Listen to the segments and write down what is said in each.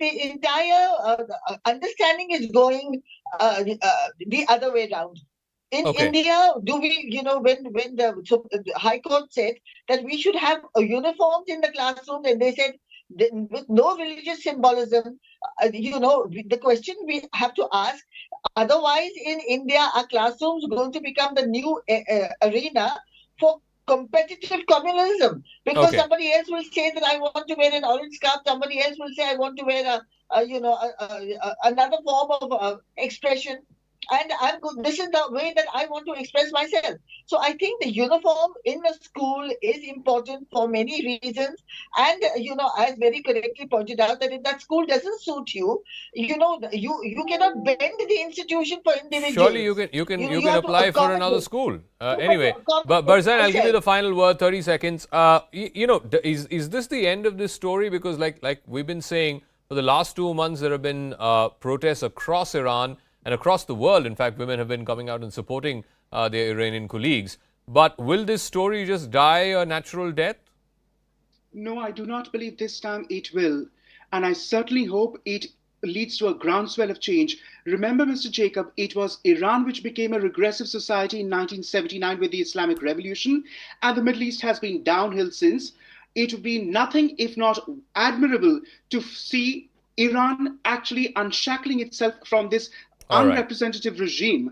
the entire understanding is going the other way around. In India, do we, when the High Court said that we should have uniforms in the classroom, and they said with no religious symbolism, the question we have to ask, otherwise in India, are classrooms going to become the new arena for competitive communalism? Because somebody else will say that I want to wear an orange scarf, somebody else will say I want to wear another form of expression. And this is the way that I want to express myself. So I think the uniform in the school is important for many reasons. And, as very correctly pointed out, that if that school doesn't suit you, you cannot bend the institution for individuals. Surely you can apply for another school. Anyway, but Barzan, I'll give you the final word, 30 seconds. Is this the end of this story? Because like we've been saying, for the last 2 months, there have been protests across Iran and across the world. In fact, women have been coming out and supporting their Iranian colleagues. But will this story just die a natural death? No, I do not believe this time it will. And I certainly hope it leads to a groundswell of change. Remember, Mr. Jacob, it was Iran which became a regressive society in 1979 with the Islamic Revolution, and the Middle East has been downhill since. It would be nothing if not admirable to see Iran actually unshackling itself from this unrepresentative regime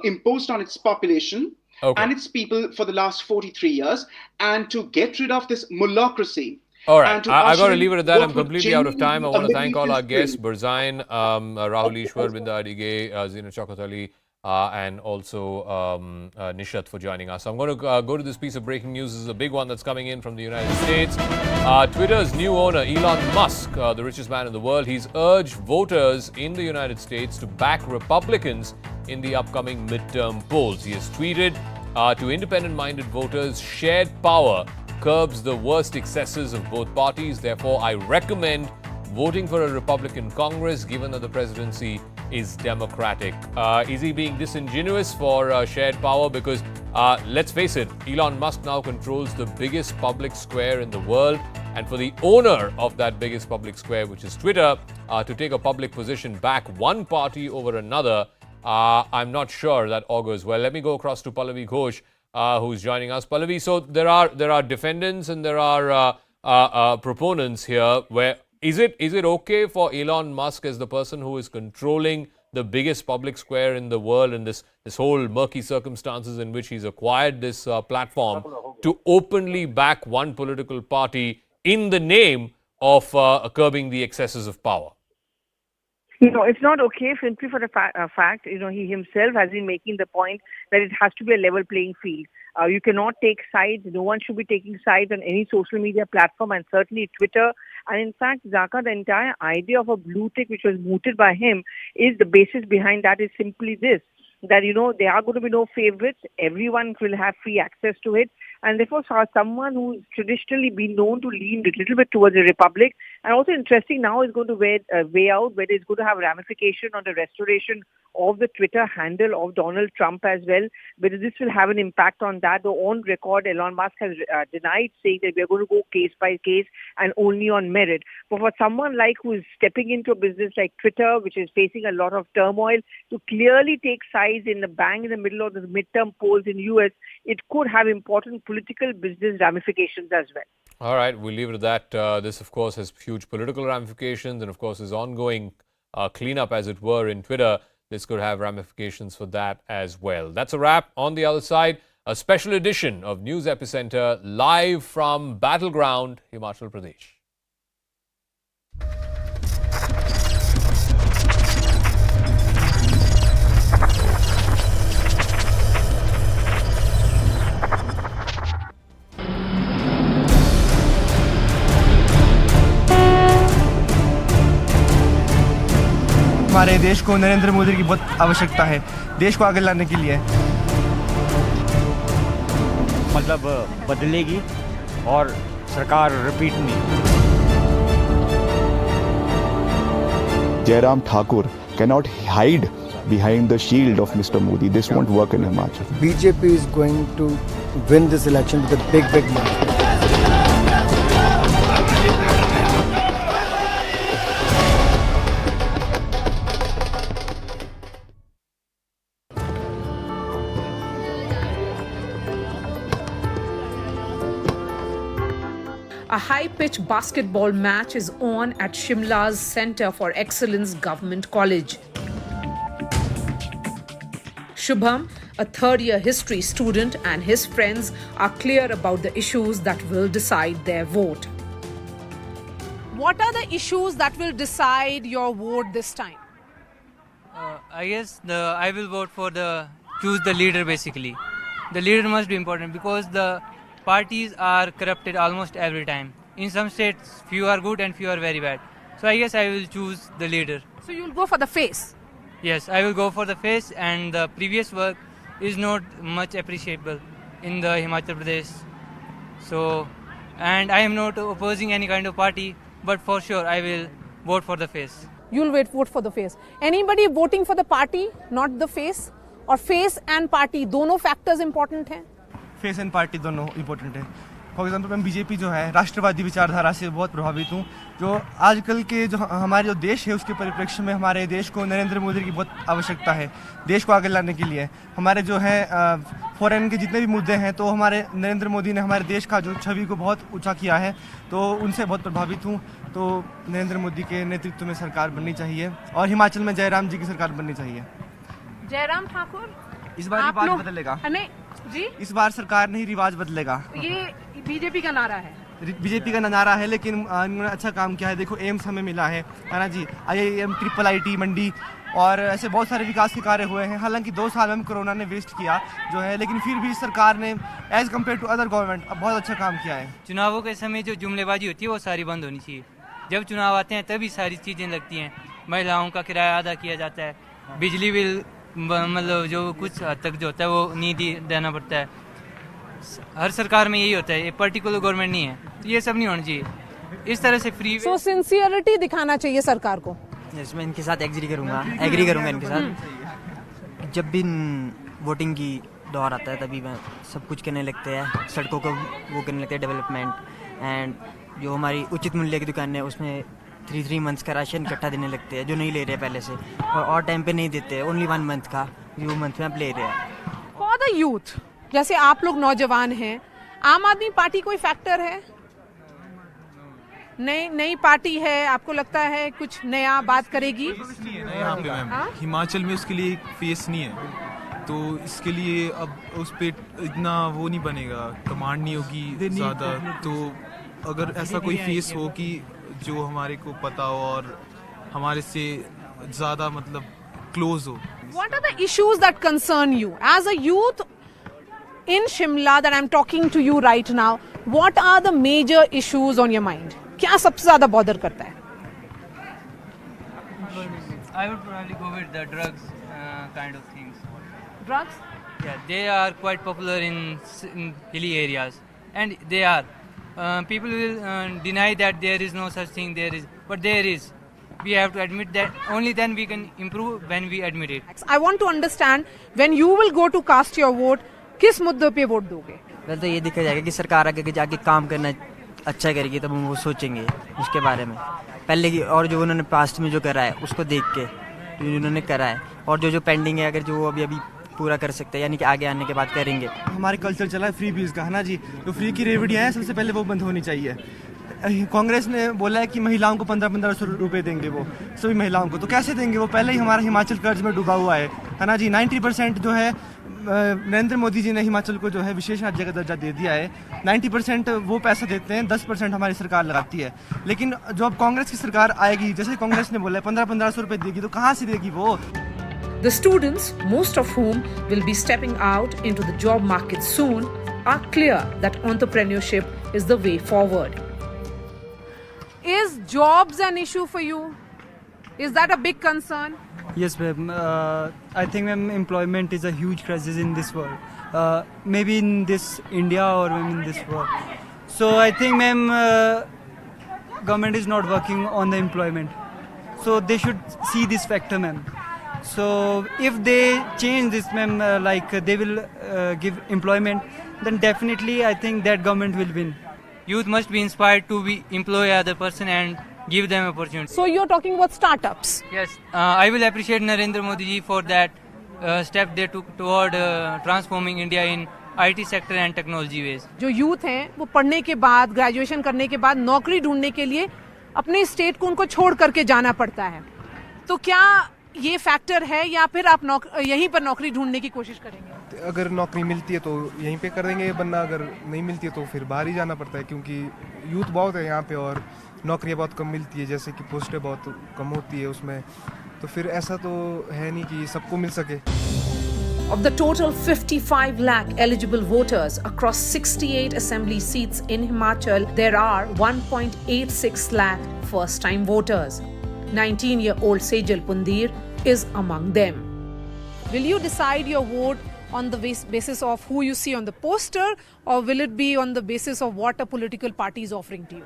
imposed on its population and its people for the last 43 years, and to get rid of this mullahcracy. All right, I got to leave it at that. I'm completely out of time. I want to thank all our guests, Barzan, Rahul Ishwar, Binda Adige, Zina Chakat Ali, and also Nishat for joining us. I'm going to go to this piece of breaking news. This is a big one that's coming in from the United States. Twitter's new owner, Elon Musk, the richest man in the world, he's urged voters in the United States to back Republicans in the upcoming midterm polls. He has tweeted to independent-minded voters, shared power curbs the worst excesses of both parties. Therefore, I recommend voting for a Republican Congress, given that the presidency is Democratic. Is he being disingenuous for shared power? Because let's face it, Elon Musk now controls the biggest public square in the world. And for the owner of that biggest public square, which is Twitter, to take a public position, back one party over another, I'm not sure that augurs well. Let me go across to Pallavi Ghosh, who's joining us. Pallavi, so there are defendants and there are proponents here. Where is it okay for Elon Musk, as the person who is controlling the biggest public square in the world and this whole murky circumstances in which he's acquired this platform, to openly back one political party in the name of curbing the excesses of power? It's not okay simply for the fact, he himself has been making the point that it has to be a level playing field. You cannot take sides. No one should be taking sides on any social media platform, and certainly Twitter. And in fact, Zaka, the entire idea of a blue tick which was mooted by him, is the basis behind that is simply this, that, there are going to be no favorites. Everyone will have free access to it. And therefore, someone who's traditionally been known to lean a little bit towards the Republic, and also interesting now is going to weigh out whether it's going to have ramification on the restoration of the Twitter handle of Donald Trump as well, whether this will have an impact on that. Though on record, Elon Musk has denied, saying that we're going to go case by case and only on merit. But for someone like who is stepping into a business like Twitter, which is facing a lot of turmoil, to clearly take sides in the middle of the midterm polls in US, it could have important political business ramifications as well. All right, we'll leave it at that. This, of course, has huge political ramifications, and of course, is ongoing cleanup, as it were, in Twitter. This could have ramifications for that as well. That's a wrap. On the other side, a special edition of News Epicenter, live from Battleground, Himachal Pradesh. हमारे देश को नरेंद्र मोदी की बहुत आवश्यकता है देश को आगे लाने के लिए मतलब बदलेगी और सरकार रिपीट नहीं Jairam Thakur cannot hide behind the shield of Mr. Modi. This won't work in Himachal. BJP is going to win this election with a big margin. A high-pitch basketball match is on at Shimla's Centre for Excellence Government College. Shubham, a third-year history student, and his friends are clear about the issues that will decide their vote. What are the issues that will decide your vote this time? I guess I will vote for choose the leader basically. The leader must be important because the parties are corrupted almost every time. In some states, few are good and few are very bad. So I guess I will choose the leader. So you'll go for the face? Yes, I will go for the face, and the previous work is not much appreciable in the Himachal Pradesh. So, and I am not opposing any kind of party, but for sure I will vote for the face. You'll vote for the face. Anybody voting for the party, not the face? Or face and party, दोनों factors important हैं? Face and party दोनों important है. For example मैं BJP जो है राष्ट्रवादी विचारधारा से बहुत प्रभावित हूँ. जो आजकल के जो हमारे जो देश है उसके परिप्रेक्ष्य में हमारे देश को नरेंद्र मोदी की बहुत आवश्यकता है देश को आगे लाने के लिए. हमारे जो है फॉरेन के जितने भी मुद्दे हैं तो हमारे नरेंद्र मोदी ने हमारे देश का जो छवि को बहुत ऊंचा किया है, तो उनसे बहुत प्रभावित हूँ. तो नरेंद्र मोदी के नेतृत्व में सरकार बननी चाहिए और हिमाचल में जयराम जी की सरकार बननी चाहिए. जयराम ठाकुर, इस बार रिवाज बदलेगा. नहीं जी, इस बार सरकार नहीं रिवाज बदलेगा. ये बीजेपी का नारा है. बीजेपी का नारा है, लेकिन इन्होंने अच्छा काम किया है. देखो एम्स हमें मिला है ना जी, IIM IIIT मंडी और ऐसे बहुत सारे विकास के कार्य हुए हैं. हालांकि 2 साल में कोरोना ने वेस्ट किया जो है, लेकिन फिर भी सरकार ने as compare to other government बहुत अच्छा काम किया है. चुनावों के समय जो जुमलेबाजी होती है वो सारी बंद होनी चाहिए. जब चुनाव आते हैं तभी सारी चीज़ें लगती हैं. महिलाओं का किराया अदा किया जाता है, बिजली बिल मतलब जो कुछ हद तक जो होता है वो नहीं देना पड़ता है. हर सरकार में यही होता है, ये पर्टिकुलर गवर्नमेंट नहीं है. तो ये सब नहीं होना चाहिए. इस तरह से फ्री सो सिंसियरिटी दिखाना चाहिए सरकार को. मैं इनके साथ एग्री करूँगा इनके साथ. जब भी वोटिंग की दौर आता है तभी मैं सब कुछ करने लगते हैं, सड़कों को वो करने लगते हैं डेवलपमेंट. एंड जो हमारी उचित मूल्य की दुकान है उसमें 3 मंथ्स का राशन इकट्ठा देने लगते हैं जो नहीं ले रहे पहले से, और टाइम पे नहीं देते. ओनली 1 मंथ का जो मंथ में आप ले रहे हैं. फॉर द यूथ, जैसे आप लोग नौजवान हैं, आम आदमी पार्टी कोई फैक्टर है? नई पार्टी है, आपको लगता है कुछ नया बात करेगी? यहाँ पे मैम हिमाचल में उसके लिए एक फेस नहीं है, तो इसके लिए अब उस पे इतना वो नहीं बनेगा, कमांड नहीं होगी ज़्यादा. तो अगर ऐसा कोई फेस हो कि जो हमारे को पता हो और हमारे से ज़्यादा मतलब क्लोज हो. What are the issues that concern you as a youth in Shimla that I'm talking to you right now? What are the major issues on your mind? क्या सबसे ज़्यादा bother करता है? I would probably go with the drugs kind of things. Drugs? Yeah, they are quite popular in hilly areas, and they are. People will deny that there is no such thing. But there is. We have to admit that. Only then we can improve when we admit it. I want to understand when you will go to cast your vote, किस मुद्दे पे vote दोगे? वैसे तो ये देखा जाएगा कि सरकार आगे जाके काम करना अच्छा करेगी तब हम वो सोचेंगे उसके बारे में. पहले की और जो उन्होंने पास्ट में जो करा है उसको देख के जो उन्होंने करा है, और जो पेंडिंग है अगर जो वो अभी पूरा कर सकते हैं, यानी कि आगे आने के बाद करेंगे. हमारे कल्चर चला है फ्री बीज का, है ना जी. तो फ्री की रेवड़ियाँ हैं, सबसे पहले वो बंद होनी चाहिए. कांग्रेस ने बोला है कि महिलाओं को 1500 रुपये देंगे वो सभी महिलाओं को. तो कैसे देंगे? वो पहले ही हमारा हिमाचल कर्ज में डूबा हुआ है ना जी. 90% जो है नरेंद्र मोदी जी ने हिमाचल को जो है विशेष राज्य का दर्जा दे दिया है. 90% वो पैसा देते हैं, 10% हमारी सरकार लगाती है. लेकिन जो अब कांग्रेस की सरकार आएगी, जैसे कांग्रेस ने बोला है 1500 रुपये देगी, तो कहाँ से देगी वो? The students, most of whom will be stepping out into the job market soon, are clear that entrepreneurship is the way forward. Is jobs an issue for you? Is that a big concern? Yes, ma'am. I think, ma'am, employment is a huge crisis in this world. Maybe in this India or maybe in this world. So I think, ma'am, government is not working on the employment. So they should see this factor, ma'am. So if they change this, ma'am, like they will give employment, then definitely I think that government will win. Youth must be inspired to employ other person and give them opportunity. So you're talking about startups? Yes, I will appreciate Narendra Modi ji for that step they took toward transforming India in IT sector and technology ways. जो youth हैं वो पढ़ने के बाद, graduation करने के बाद नौकरी ढूंढने के लिए अपने स्टेट को उनको छोड़ करके जाना पड़ता है। तो क्या ये फैक्टर है या फिर आप यहीं पर नौकरी ढूंढने की कोशिश करेंगे? अगर नौकरी मिलती है तो यहीं पे कर देंगे, वरना अगर नहीं मिलती है तो फिर बाहर ही जाना पड़ता है, क्योंकि यूथ बहुत है यहाँ पे और नौकरियाँ बहुत कम मिलती है, जैसे कि पोस्टें बहुत कम होती है उसमें, तो फिर ऐसा तो है नहीं कि सबको मिल सके। Of the total 55 lakh eligible voters across 68 assembly seats in Himachal, there are 1.86 lakh first-time voters. 19-year-old Sejal Pundir is among them. Will you decide your vote on the basis of who you see on the poster, or will it be on the basis of what a political party is offering to you?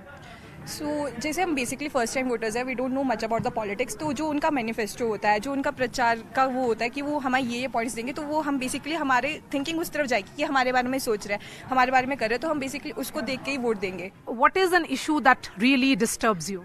जैसे हम basically first time voters है, we don't know much about the politics, तो जो उनका manifesto होता है, जो उनका प्रचार का वो होता है कि वो हमें ये पॉइंट्स देंगे, तो वो हम बेसिकली हमारे थिंकिंग उस तरफ जाएगी कि हमारे बारे में सोच रहे हैं, हमारे बारे में कर रहे हैं, तो हम बेसिकली उसको देख के ही वोट देंगे। What is an issue that really disturbs you?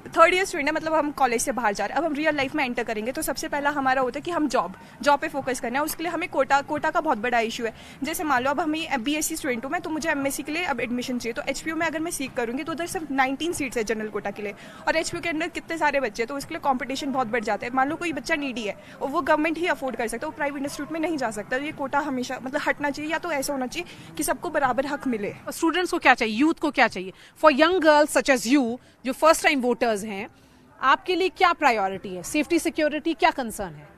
Third year student है, मतलब हम कॉलेज से बाहर जा रहे हैं, अब हम रियल लाइफ में एंटर करेंगे, तो सबसे पहला हमारा होता है कि हम जॉब पे फोकस करना है। उसके लिए हमें कोटा का बहुत बड़ा इशू है। जैसे मान लो अब हमें BSc स्टूडेंट हूँ मैं, तो मुझे MSc के लिए अब एडमिशन चाहिए, तो HPU में अगर मैं सीख करूँगी तो उधर सिर्फ 19 सीट्स है जनरल कोटा के लिए, और HPU के अंदर कितने सारे बच्चे, तो उसके लिए कंपटीशन बहुत बढ़ जाता है। मान लो कोई बच्चा नीडी है और वो गवर्नमेंट ही अफोर्ड कर सकता है, वो प्राइवेट इंस्टीट्यूट में नहीं जा सकता। ये कोटा हमेशा मतलब हटना चाहिए, या तो ऐसा होना चाहिए कि सबको बराबर हक मिले। स्टूडेंट्स को क्या चाहिए, यूथ को क्या चाहिए? For young girls such as you जो फर्स्ट टाइम वोटर्स हैं, आपके लिए क्या प्रायोरिटी है? सेफ्टी सिक्योरिटी क्या कंसर्न है?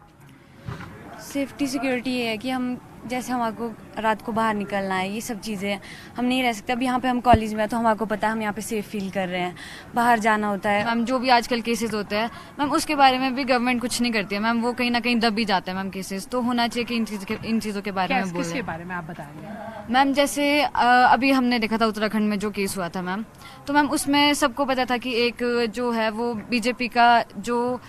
सेफ्टी सिक्योरिटी ये है कि हम जैसे हमारे रात को बाहर निकलना है, ये सब चीज़ें हम नहीं रह सकते। अब यहाँ पे हम कॉलेज में हैं तो हमारे को पता है हम यहाँ पे सेफ फील कर रहे हैं, बाहर जाना होता है। मैम जो भी आजकल केसेस होते हैं मैम, उसके बारे में भी गवर्नमेंट कुछ नहीं करती है मैम, वो कहीं ना कहीं दब भी जाता है मैम केसेस, तो होना चाहिए कि इन चीज़ों के बारे में बोलें। किसके बारे में आप बताएंगे? मैम जैसे अभी हमने देखा था उत्तराखंड में जो केस हुआ था मैम, तो मैम उसमें सबको पता था कि एक जो है वो BJP का जो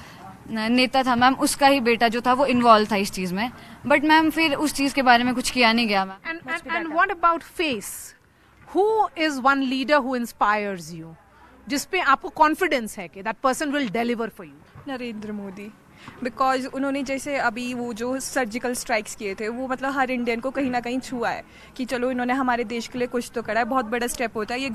नेता था मैम, उसका ही बेटा जो था वो इन्वॉल्व था इस चीज में, बट मैम फिर उस चीज के बारे में कुछ किया नहीं गया ma'am. And what about face? Who is one leader who inspires you, जिसपे आपको कॉन्फिडेंस है कि that person will deliver for you? Narendra Modi, because उन्होंने जैसे अभी वो जो सर्जिकल स्ट्राइक्स किए थे, वो मतलब हर इंडियन को कहीं ना कहीं छुआ है कि चलो इन्होंने हमारे देश के लिए कुछ तो करा है, बहुत बड़ा स्टेप होता है ये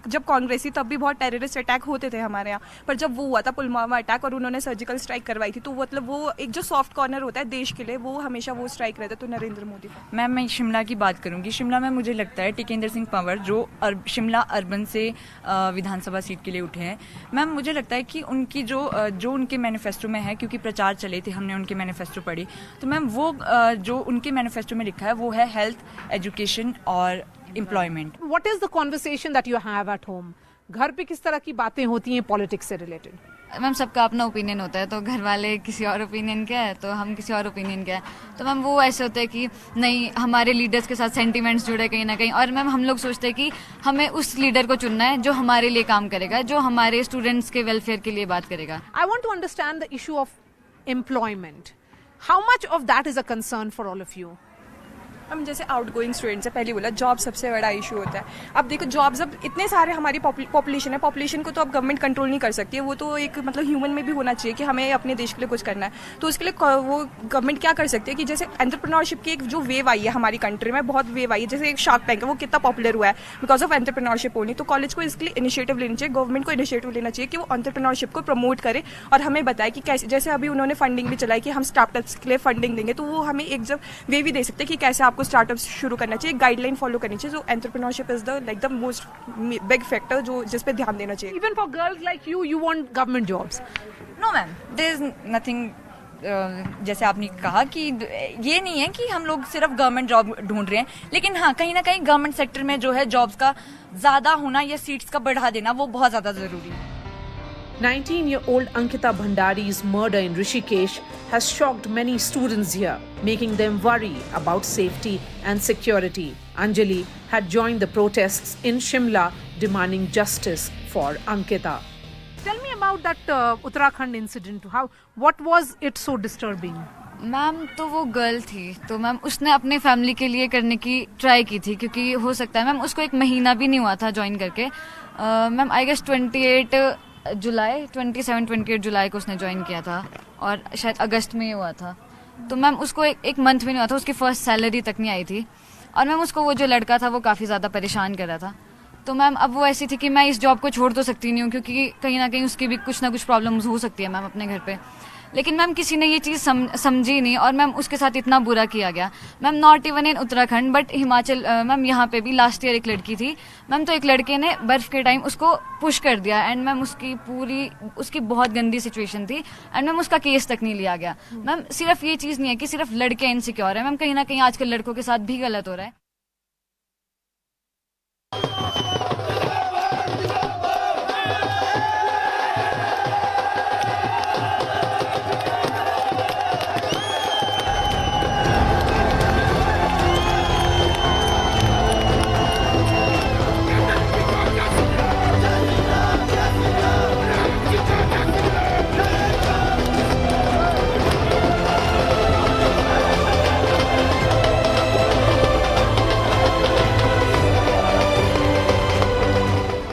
जब कांग्रेस थी तब भी बहुत टेररिस्ट अटैक होते थे हमारे यहाँ, पर जब वो हुआ था पुलवामा अटैक और उन्होंने सर्जिकल स्ट्राइक करवाई थी, तो मतलब वो एक जो सॉफ्ट कॉर्नर होता है देश के लिए, वो हमेशा वो स्ट्राइक रहता है। तो नरेंद्र मोदी। मैम मैं शिमला की बात करूँगी। शिमला में मुझे लगता है टिकेंद्र सिंह पंवर जो शिमला अर्बन से विधानसभा सीट के लिए उठे हैं, मैम मुझे लगता है कि उनकी जो उनके मैनिफेस्टो में है, क्योंकि प्रचार चले थे, हमने उनके मैनिफेस्टो पढ़ी, तो मैम वो जो उनके मैनिफेस्टो में लिखा है वो है हेल्थ, एजुकेशन और employment. What is the conversation that you have at home? घर पे किस तरह की बातें होती हैं पॉलिटिक्स से रिलेटेड? मैम सबका अपना ओपिनियन होता है, तो घर वाले किसी और ओपिनियन का है तो हम किसी और ओपिनियन का है, तो मैम वो ऐसे होता है कि नहीं हमारे लीडर्स के साथ सेंटिमेंट्स जुड़े कहीं ना कहीं, और मैम हम लोग सोचते हैं कि हमें उस लीडर को चुनना है जो हमारे लिए काम करेगा, जो हमारे स्टूडेंट्स के वेलफेयर के लिए बात करेगा। I want to understand the issue of employment. How much of that is a concern for all of you? हम जैसे आउटगोइंग स्टूडेंट्स है, पहले बोला जॉब सबसे बड़ा इशू होता है। अब देखो जॉब्स, अब इतने सारे हमारी पॉपुलेशन है, पॉपुलेशन को तो अब गवर्नमेंट कंट्रोल नहीं कर सकती है, वो तो एक मतलब ह्यूमन में भी होना चाहिए कि हमें अपने देश के लिए कुछ करना है, तो उसके लिए वो गवर्नमेंट क्या कर सकती है कि जैसे एंटरप्रेन्योरशिप की एक जो वेव आई है हमारी कंट्री में, बहुत वेव आई है, जैसे एक शार्क टैंक है, वो कितना पॉपुलर हुआ है बिकॉज ऑफ एंटरप्रेन्योरशिप होनी, तो कॉलेज को इसके लिए इनिशिएटिव लेना चाहिए, गवर्नमेंट को इनिशिएटिव लेना चाहिए कि वो एंटरप्रेन्योरशिप को प्रमोट करे और हमें बताए कि कैसे, जैसे अभी उन्होंने फंडिंग भी चलाई कि हम स्टार्टअप्स के लिए फंडिंग देंगे, तो वो हमें एक जब वे भी दे सकते हैं कि कैसे आपको स्टार्टअप्स शुरू करना चाहिए, गाइडलाइन फॉलो करनी चाहिए। जो entrepreneurship is the most big factor जो जिस पे ध्यान देना चाहिए। Even for girls like you want government jobs? No ma'am, there is nothing, जैसे आपने कहा कि ये नहीं है कि हम लोग सिर्फ गवर्नमेंट जॉब ढूंढ रहे हैं, लेकिन हाँ कहीं ना कहीं गवर्नमेंट सेक्टर में जो है जॉब्स का ज्यादा होना या सीट्स का बढ़ा देना वो बहुत ज्यादा जरूरी है। 19-year-old Ankita Bhandari's murder in Rishikesh has shocked many students here, making them worry about safety and security. Anjali had joined the protests in Shimla demanding justice for Ankita. Tell me about that Uttarakhand incident. What was it so disturbing? Ma'am तो वो girl थी, तो ma'am उसने अपने family के लिए करने की ट्राई की थी, क्योंकि हो सकता है मैम उसको 1 महीना भी नहीं हुआ था ज्वाइन करके। मैम आई गेस 27-28 जुलाई को उसने ज्वाइन किया था और शायद अगस्त में ही हुआ था, तो मैम उसको एक मंथ भी नहीं हुआ था, उसकी फर्स्ट सैलरी तक नहीं आई थी, और मैम उसको वो जो लड़का था वो काफ़ी ज़्यादा परेशान कर रहा था। तो मैम अब वो ऐसी थी कि मैं इस जॉब को छोड़ तो सकती नहीं हूँ, क्योंकि कहीं ना कहीं उसकी भी कुछ ना कुछ प्रॉब्लम्स हो सकती है मैम अपने घर पे। लेकिन मैम किसी ने ये चीज़ समझी नहीं और मैम उसके साथ इतना बुरा किया गया। Ma'am not even in Uttarakhand but Himachal, ma'am यहाँ पे भी लास्ट ईयर एक लड़की थी मैम, तो एक लड़के ने बर्फ़ के टाइम उसको पुश कर दिया एंड मैम उसकी बहुत गंदी सिचुएशन थी एंड मैम उसका केस तक नहीं लिया गया। मैम सिर्फ ये चीज़ नहीं है कि सिर्फ लड़के इनसिक्योर है मैम, कहीं ना कहीं आजकल लड़कों के साथ भी गलत हो रहा है।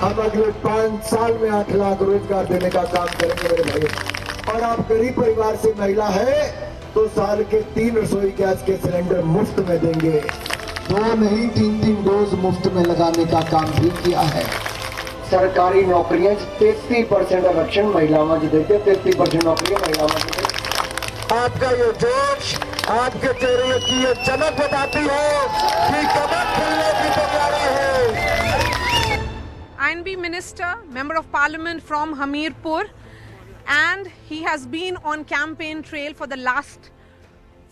हम अगले 5 साल में 8 लाख रोजगार देने का काम करेंगे मेरे भाई। और आप गरीब परिवार से महिला है तो साल के 3 रसोई गैस के सिलेंडर मुफ्त में देंगे। 2 नहीं 3 डोज मुफ्त में लगाने का काम भी किया है। सरकारी नौकरियां 33% आरक्षण महिलाओं को देते, 33% नौकरियां महिलाओं को देते। आपका ये जोश, आपके चेहरे की ये चमक बताती है कि कमर खुलने की तैयारी है। INB Minister, Member of Parliament from Hamirpur, and he has been on campaign trail for the last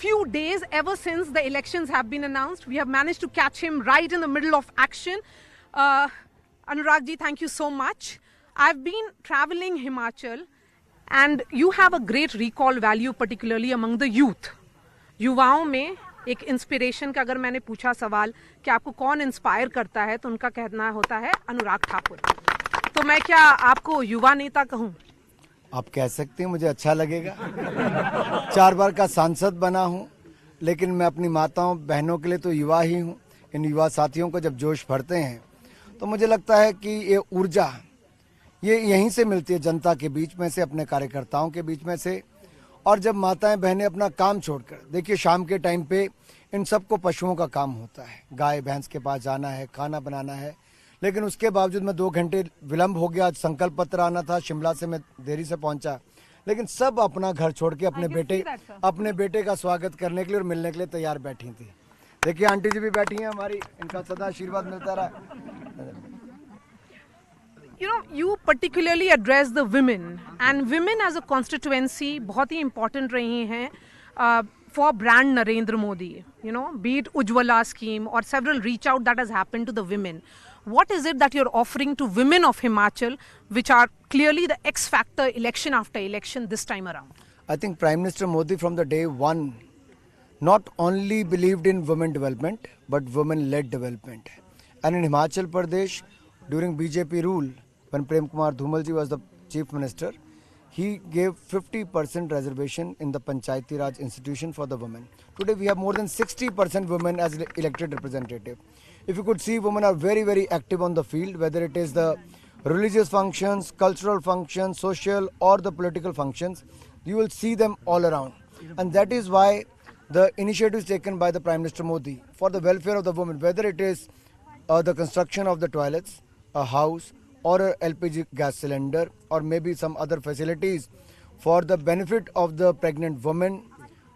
few days, ever since the elections have been announced. We have managed to catch him right in the middle of action. Anurag ji, thank you so much. I've been traveling Himachal and you have a great recall value, particularly among the youth. युवाओं में एक inspiration का अगर मैंने पूछा सवाल कि आपको कौन इंस्पायर करता है तो उनका कहना होता है अनुराग ठाकुर। तो मैं क्या आपको युवा नेता कहूं? आप कह सकते हैं, मुझे अच्छा लगेगा। 4 बार का सांसद बना हूं, लेकिन मैं अपनी माताओं बहनों के लिए तो युवा ही हूं। इन युवा साथियों को जब जोश भरते हैं तो मुझे लगता है कि ये ऊर्जा ये यहीं से मिलती है, जनता के बीच में से, अपने कार्यकर्ताओं के बीच में से। और जब माताएं बहनें अपना काम छोड़कर, देखिए शाम के टाइम पे इन सबको पशुओं का काम होता है, गाय भैंस के पास जाना है, खाना बनाना है, लेकिन उसके बावजूद मैं 2 घंटे विलम्ब हो गया। संकल्प पत्र आना था, शिमला से मैं देरी से पहुंचा, लेकिन सब अपना घर छोड़ के अपने बेटे का स्वागत करने के लिए और मिलने के लिए तैयार बैठी थी। देखिए आंटी जी भी बैठी हैं हमारी, इनका सदा आशीर्वाद मिलता रहा। You know, you particularly address the women, and women as a constituency बहुत ही important रही हैं for brand Narendra Modi. You know, be it Ujjwala scheme or several reach out that has happened to the women. What is it that you're offering to women of Himachal, which are clearly the X factor election after election this time around? I think Prime Minister Modi from the day one not only believed in women development but women-led development. And in Himachal Pradesh, during BJP rule, when Prem Kumar Dhumal ji was the Chief Minister, he gave 50% reservation in the Panchayati Raj institution for the women. Today we have more than 60% women as elected representative. If you could see, women are very, very active on the field, whether it is the religious functions, cultural functions, social or the political functions, you will see them all around. And that is why the initiatives taken by the Prime Minister Modi for the welfare of the women, whether it is the construction of the toilets, a house, or a LPG gas cylinder, or maybe some other facilities for the benefit of the pregnant woman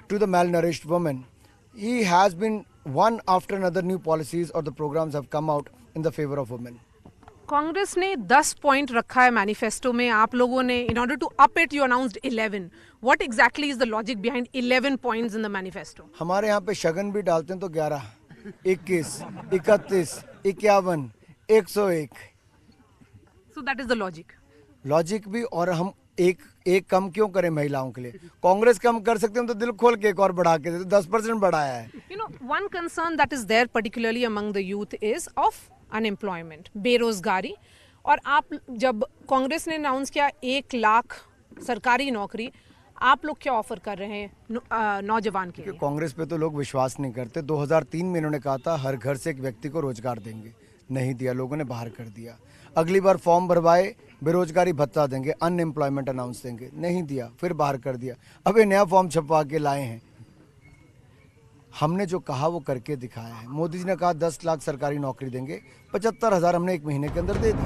to the malnourished woman. He has been one after another new policies or the programs have come out in the favor of women. Congress ने 10 point रखा है manifesto में, आप लोगों ने in order to up it you announced 11. What exactly is the logic behind 11 points in the manifesto? हमारे यहाँ पे शगन भी डालते हैं तो 11, 21, 31, 51, 101. So that is the logic. Logic भी, और हम एक कम क्यों करें महिलाओं के लिए? कांग्रेस कम कर सकते हैं तो दिल खोल के एक और बढ़ा के 10% बढ़ाया है. You know, one concern that is there particularly among the youth is of unemployment, बेरोजगारी. और आप जब कांग्रेस ने अनाउंस किया 1 लाख सरकारी नौकरी, आप लोग क्या ऑफर कर रहे हैं नौजवान के लिए? कांग्रेस पे तो लोग विश्वास नहीं करते. 2003 में इन्होंने कहा था हर घर से एक व्यक्ति को रोजगार देंगे, नहीं दिया, लोगों ने बाहर कर दिया. अगली बार फॉर्म भरवाए, बेरोजगारी भत्ता देंगे, अनएम्प्लॉयमेंट अनाउंस देंगे, नहीं दिया, फिर बाहर कर दिया. अब ये नया फॉर्म छपवा के लाए हैं. हमने जो कहा वो करके दिखाया है। मोदी जी ने कहा 10 लाख सरकारी नौकरी देंगे, 75,000 हमने 1 महीने के अंदर दे दी।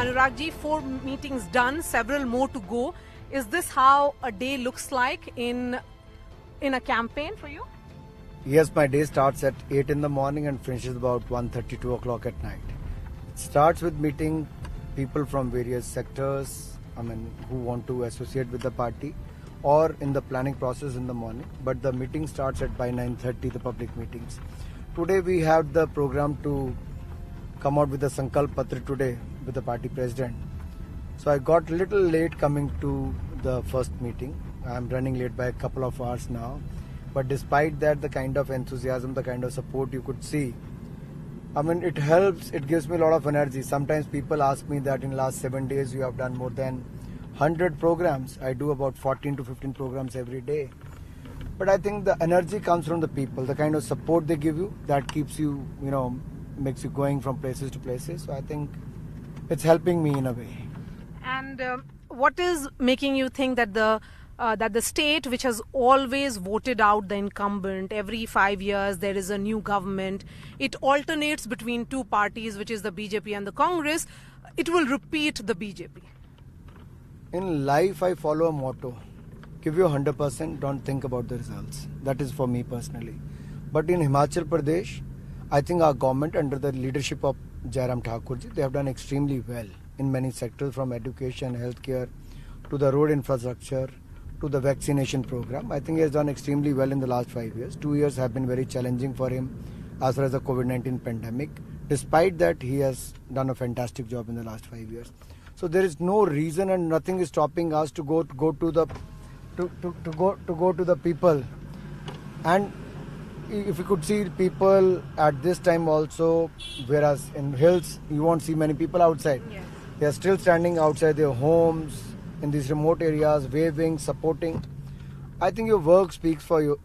Anurag ji, 4 meetings done, several more to go. Is this how a day looks like in a campaign for you? Yes, my day starts at 8 in the morning and finishes about 1:30, 2 o'clock at night. It starts with meeting people from various sectors, who want to associate with the party, or in the planning process in the morning. But the meeting starts by 9:30, the public meetings. Today we have the program to come out with the Sankalp Patra today with the party president. So I got a little late coming to the first meeting. I am running late by a couple of hours now. But despite that, the kind of enthusiasm, the kind of support you could see, it helps, it gives me a lot of energy. Sometimes people ask me that in last 7 days you have done more than 100 programs. I do about 14 to 15 programs every day. But I think the energy comes from the people, the kind of support they give you, that keeps you, makes you going from places to places. So I think it's helping me in a way. And what is making you think that the state, which has always voted out the incumbent, every 5 years there is a new government, it alternates between two parties, which is the BJP and the Congress, it will repeat the BJP? In life, I follow a motto: give you 100%, don't think about the results. That is for me personally. But in Himachal Pradesh, I think our government, under the leadership of Jairam Thakur ji, they have done extremely well in many sectors, from education, healthcare, to the road infrastructure, to the vaccination program. I think he has done extremely well in the last 5 years. 2 years have been very challenging for him as far as the COVID-19 pandemic. Despite that, he has done a fantastic job in the last 5 years. So there is no reason and nothing is stopping us to go to the people. And if you could see people at this time also, whereas in hills you won't see many people outside. Yes. They are still standing outside their homes, in these remote areas, waving, supporting. I think your work speaks for you.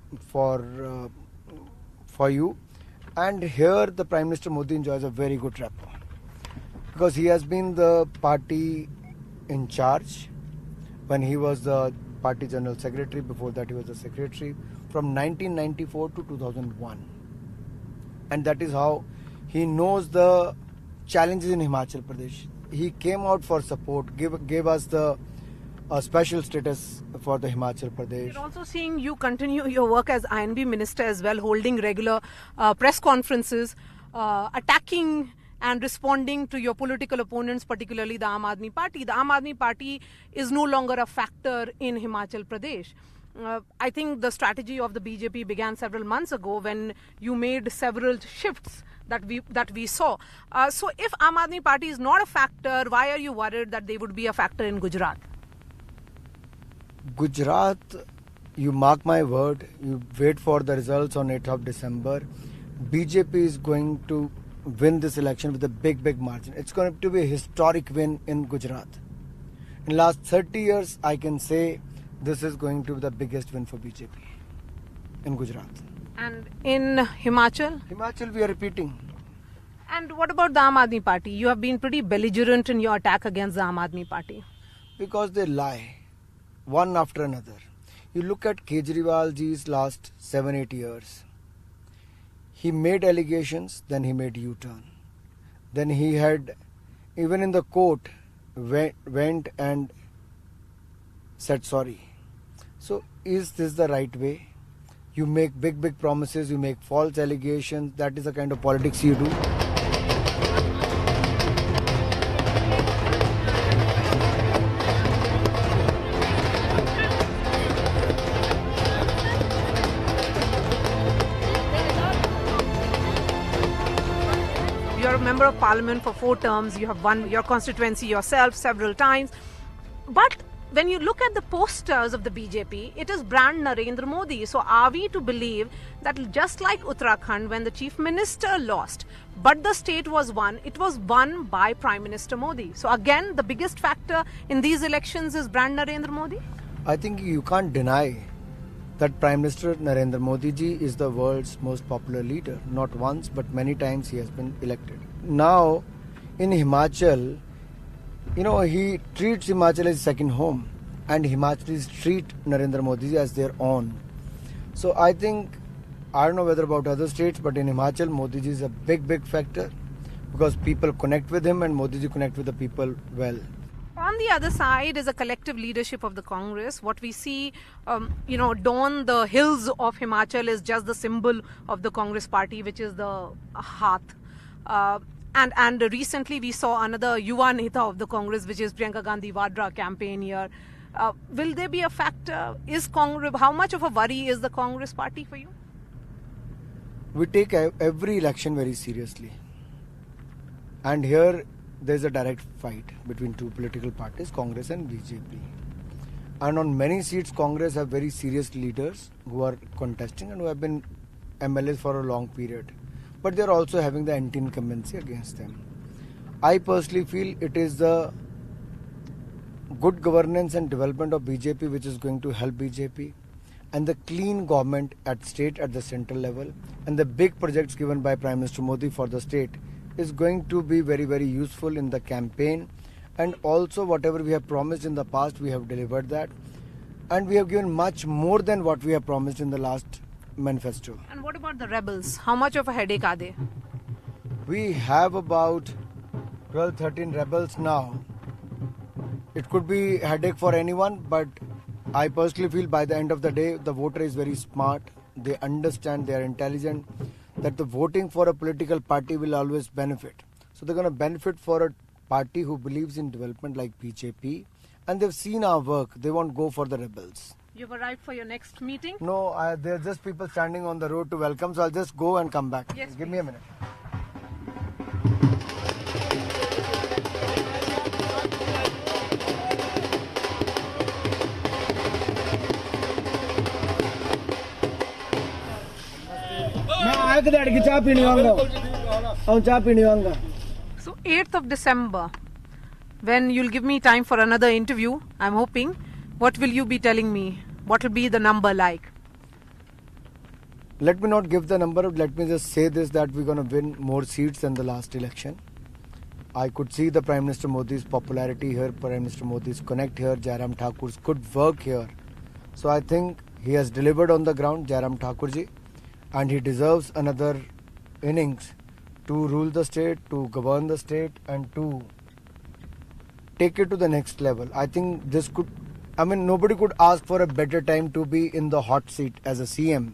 And here the Prime Minister Modi enjoys a very good rapport, because he has been the party in charge when he was the party general secretary. Before that, he was the secretary from 1994 to 2001. And that is how he knows the challenges in Himachal Pradesh. He came out for support, gave us the special status for the Himachal Pradesh. We're also seeing you continue your work as INB minister as well, holding regular press conferences, attacking and responding to your political opponents, particularly the Aam Aadmi Party. The Aam Aadmi Party is no longer a factor in Himachal Pradesh. I think the strategy of the BJP began several months ago when you made several shifts that we saw. So if Aam Aadmi Party is not a factor, why are you worried that they would be a factor in Gujarat? Gujarat, you mark my word, you wait for the results on 8th of December. BJP is going to win this election with a big margin. It's going to be a historic win in Gujarat. In last 30 years, I can say this is going to be the biggest win for BJP in Gujarat. And in Himachal? Himachal, we are repeating. And what about the Aam Aadmi Party? You have been pretty belligerent in your attack against the Aam Aadmi Party. Because they lie, one after another. You look at Kejriwal ji's last 7-8 years. He made allegations, then he made U-turn. Then he had, even in the court, went and said sorry. So is this the right way? You make big promises, you make false allegations. That is the kind of politics you do. You're a member of parliament for 4 terms. You have won your constituency yourself several times. But when you look at the posters of the BJP, it is brand Narendra Modi. So are we to believe that just like Uttarakhand, when the chief minister lost, but the state was won, it was won by Prime Minister Modi? So again, the biggest factor in these elections is brand Narendra Modi? I think you can't deny that Prime Minister Narendra Modi ji is the world's most popular leader. Not once, but many times he has been elected. Now, in Himachal, he treats Himachal as second home, and Himachalis treat Narendra Modi ji as their own. So I think, I don't know whether about other states, but in Himachal, Modi ji is a big factor because people connect with him and Modi ji connect with the people well. On the other side is a collective leadership of the Congress. What we see, down the hills of Himachal is just the symbol of the Congress party, which is the Haath. And recently we saw another Yuva Neta of the Congress, which is Priyanka Gandhi Vadra campaign here. Will there be a factor? How much of a worry is the Congress party for you? We take every election very seriously. And here there is a direct fight between two political parties, Congress and BJP. And on many seats, Congress have very serious leaders who are contesting and who have been MLAs for a long period. But they are also having the anti-incumbency against them. I personally feel it is the good governance and development of BJP which is going to help BJP, and the clean government at state, at the central level, and the big projects given by Prime Minister Modi for the state is going to be very useful in the campaign. And also whatever we have promised in the past, we have delivered that. And we have given much more than what we have promised in the last manifesto. And what about the rebels? How much of a headache are they? We have about 12-13 rebels now. It could be a headache for anyone, but I personally feel by the end of the day, the voter is very smart. They understand, they are intelligent, that the voting for a political party will always benefit. So they're going to benefit for a party who believes in development like BJP, and they've seen our work. They won't go for the rebels. You've arrived for your next meeting? No, there are just people standing on the road to welcome, so I'll just go and come back. Yes, Give me a minute. So 8th of December, when you'll give me time for another interview, I'm hoping, what will you be telling me? What will be the number like? Let me not give the number, let me just say this, that we're going to win more seats than the last election. I could see the Prime Minister Modi's popularity here, Prime Minister Modi's connect here, Jairam Thakur's good work here. So I think he has delivered on the ground, Jairam Thakurji, and he deserves another innings to rule the state, to govern the state, and to take it to the next level. I think this could, nobody could ask for a better time to be in the hot seat as a CM.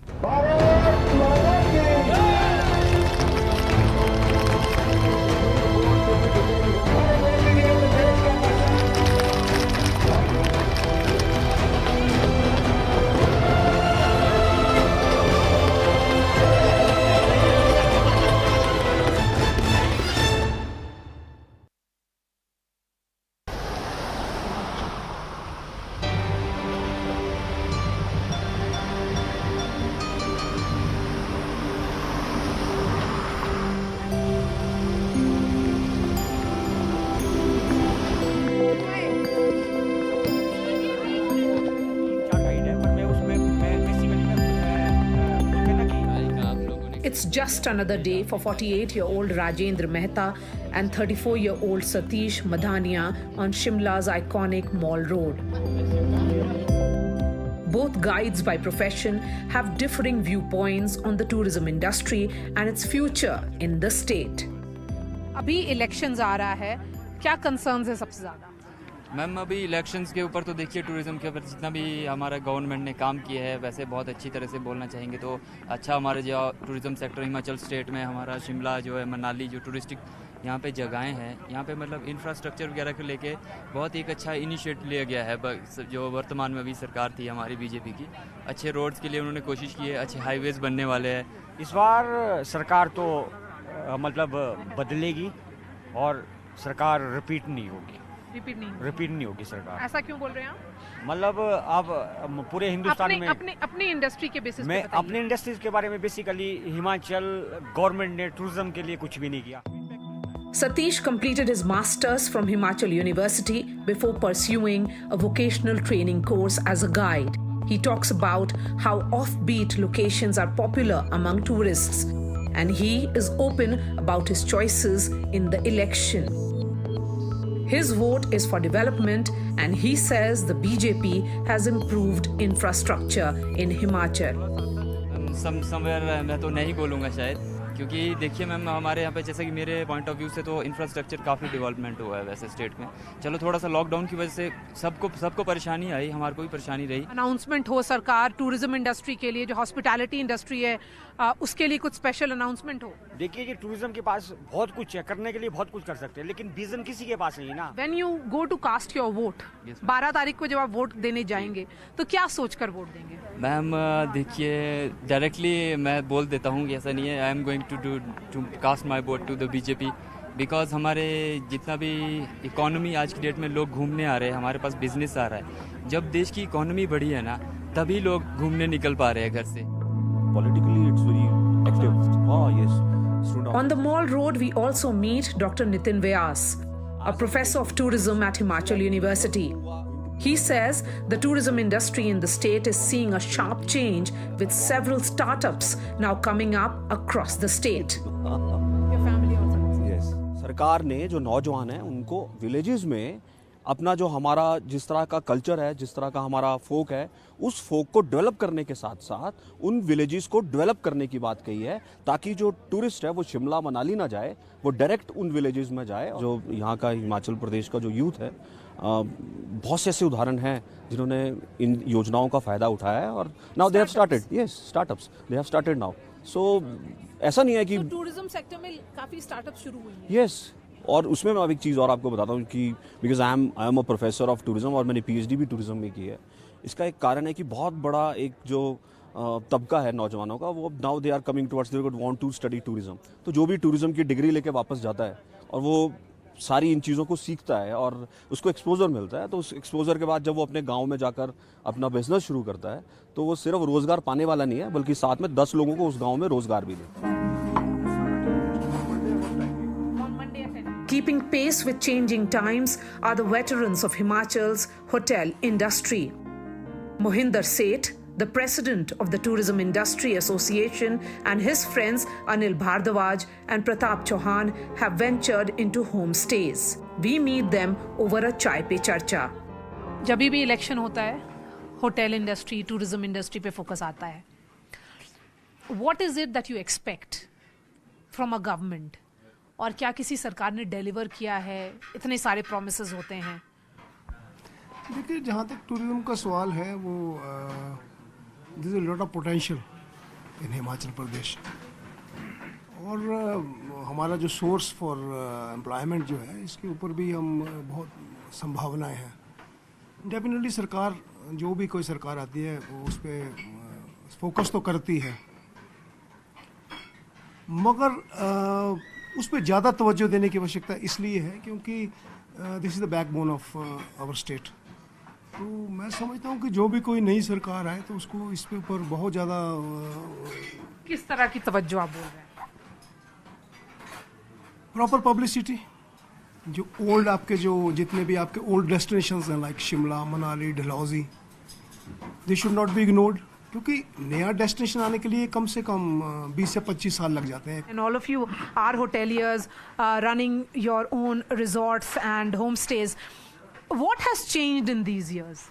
It's just another day for 48-year-old Rajendra Mehta and 34-year-old Satish Madhania on Shimla's iconic Mall Road. Both guides by profession have differing viewpoints on the tourism industry and its future in the state. अभी elections आ रहा है, क्या concerns है सबसे ज़्यादा? Ma'am अभी elections के ऊपर तो देखिए टूरिज़्म के ऊपर जितना भी हमारा गवर्नमेंट ने काम किया है वैसे बहुत अच्छी तरह से बोलना चाहेंगे तो अच्छा हमारे जो टूरिज़्म सेक्टर हिमाचल स्टेट में हमारा शिमला जो है मनाली जो टूरिस्टिक यहाँ पे जगहें हैं यहाँ पे मतलब इंफ्रास्ट्रक्चर वगैरह को लेके बहुत ही एक अच्छा इनिशिएटिव लिया गया है जो वर्तमान में अभी सरकार थी हमारी बीजेपी की अच्छे रोड्स के लिए उन्होंने कोशिश की है अच्छे हाईवेज बनने वाले हैं। इस बार सरकार तो मतलब बदलेगी और सरकार रिपीट नहीं होगी सरकार। ऐसा क्यों बोल रहे हैं आप? मतलब आप पूरे हिंदुस्तान में अपनी इंडस्ट्री के बेसिस में अपनी इंडस्ट्रीज के बारे में बेसिकली हिमाचल गवर्नमेंट ने टूरिज्म के लिए कुछ भी नहीं किया। Satish completed his masters from Himachal University before pursuing a vocational training course as a guide. He talks about how offbeat locations are popular among tourists, and he is open about his choices in the election. His vote is for development, and he says the BJP has improved infrastructure in Himachal. Somewhere मैं तो नहीं बोलूँगा शायद, क्योंकि देखिए ma'am हमारे यहाँ पे जैसे कि मेरे पॉइंट ऑफ व्यू से तो इंफ्रास्ट्रक्चर काफ़ी डेवलपमेंट हुआ है वैसे स्टेट में। चलो थोड़ा सा लॉकडाउन की वजह से सबको परेशानी आई, हमारे को भी परेशानी रही। अनाउंसमेंट हो सरकार टूरिज्म इंडस्ट्री के लिए, जो हॉस्पिटैलिटी इंडस्ट्री है उसके लिए कुछ स्पेशल अनाउंसमेंट हो? देखिए कि टूरिज्म के पास बहुत कुछ है, करने के लिए बहुत कुछ कर सकते हैं, लेकिन विजन किसी के पास नहीं है ना। When you go to cast your vote, 12 तारीख को जब आप वोट देने जाएंगे तो क्या सोचकर वोट देंगे? मैम देखिए डायरेक्टली मैं बोल देता हूँ कि ऐसा नहीं है। I am going to cast my vote to the BJP, because हमारे जितना भी इकोनॉमी आज की डेट में लोग घूमने आ रहे हैं, हमारे पास बिजनेस आ रहा है। जब देश की इकोनॉमी बढ़ी है ना, तभी लोग घूमने निकल पा रहे हैं घर से। Politically, it's very active. Oh, yes. On the Mall Road, we also meet Dr. Nitin Vyas, a professor of tourism at Himachal University. He says the tourism industry in the state is seeing a sharp change with several startups now coming up across the state. Your family also? Yes. सरकार ने जो नौजवान हैं उनको villages में अपना जो हमारा जिस तरह का कल्चर है, जिस तरह का हमारा फोक है, उस फोक को डेवलप करने के साथ साथ उन विलेजेस को डेवलप करने की बात कही है, ताकि जो टूरिस्ट है वो शिमला मनाली ना जाए, वो डायरेक्ट उन विलेजेस में जाए। जो यहाँ का हिमाचल प्रदेश का जो यूथ है, बहुत से ऐसे उदाहरण हैं जिन्होंने इन योजनाओं का फ़ायदा उठाया है और now they have started, yes startups they have started now. So ऐसा नहीं है कि टूरिज्म सेक्टर में काफ़ी स्टार्टअप शुरू हुई हैं। यस, और उसमें मैं अब एक चीज़ और आपको बताता हूँ कि because I am a professor of tourism और मैंने पीएचडी भी टूरिज्म में की है। इसका एक कारण है कि बहुत बड़ा एक जो तबका है नौजवानों का, वो now they are coming towards, they would want to study tourism. तो जो भी टूरिज्म की डिग्री लेके वापस जाता है और वो सारी इन चीज़ों को सीखता है और उसको एक्सपोजर मिलता है, तो उस एक्सपोजर के बाद जब वो अपने गाँव में जाकर अपना बिजनेस शुरू करता है, तो वो सिर्फ रोज़गार पाने वाला नहीं है, बल्कि साथ में 10 लोगों को उस गाँव में रोज़गार भी देता है। Keeping pace with changing times are the veterans of Himachal's hotel industry. Mohinder Seth, the president of the Tourism Industry Association, and his friends Anil Bhardwaj and Pratap Chauhan have ventured into homestays. We meet them over a chai pe charcha. जब भी election होता है, hotel industry, tourism industry पे focus आता है. What is it that you expect from a government? और क्या किसी सरकार ने डिलीवर किया है? इतने सारे प्रोमिसेस होते हैं. देखिए, जहाँ तक टूरिज्म का सवाल है, वो this is lot of potential in Himachal Pradesh, और हमारा जो सोर्स फॉर एम्प्लॉयमेंट जो है, इसके ऊपर भी हम बहुत संभावनाएं हैं. डेफिनेटली सरकार, जो भी कोई सरकार आती है, वो उस पर फोकस तो करती है, मगर उस पर ज़्यादा तवज्जो देने की आवश्यकता इसलिए है क्योंकि this is the backbone of our state. तो मैं समझता हूँ कि जो भी कोई नई सरकार आए तो उसको इस पे ऊपर बहुत ज़्यादा किस तरह की तवज्जो आप बोल रहे हैं? Proper publicity. जो ओल्ड आपके जो जितने भी आपके ओल्ड डेस्टिनेशंस हैं, like Shimla, Manali, Dalhousie, they should not be ignored, क्योंकि नया डेस्टिनेशन आने के लिए कम से कम 20 से 25 साल लग जाते हैं. And all of you are hoteliers running your own resorts and homestays. What has changed in these years?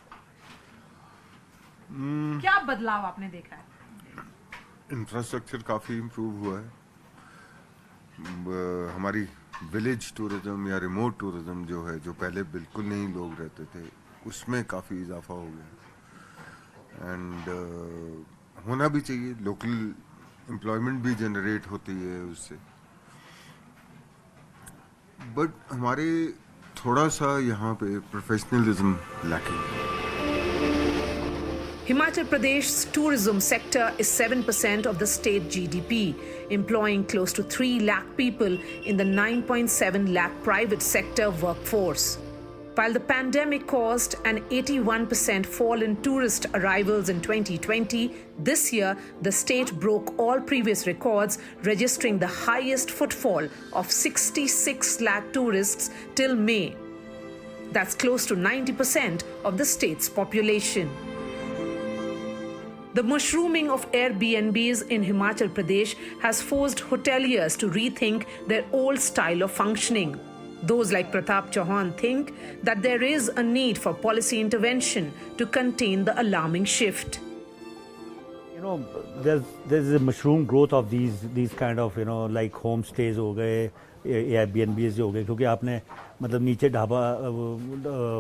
क्या बदलाव आपने देखा है? इंफ्रास्ट्रक्चर काफ़ी इम्प्रूव हुआ है. हमारी विलेज टूरिज्म या रिमोट टूरिज्म जो है, जो पहले बिल्कुल नहीं लोग रहते थे, उसमें काफ़ी इजाफा हो गया. एंड होना भी चाहिए. लोकल एम्प्लॉयमेंट भी जनरेट होती है उससे. बट हमारे थोड़ा सा यहाँ पे professionalism lacking. Himachal Pradesh's tourism sector is 7% of the state GDP, employing close to 3 lakh people in the 9.7 lakh private sector workforce. While the pandemic caused an 81% fall in tourist arrivals in 2020, this year the state broke all previous records, registering the highest footfall of 66 lakh tourists till May. That's close to 90% of the state's population. The mushrooming of Airbnbs in Himachal Pradesh has forced hoteliers to rethink their old style of functioning. Those like Pratap Chauhan think that there is a need for policy intervention to contain the alarming shift. You know, there's a mushroom growth of these kind of, you know, like homestays हो गए, Airbnbs हो गए, क्योंकि आपने मतलब नीचे ढाबा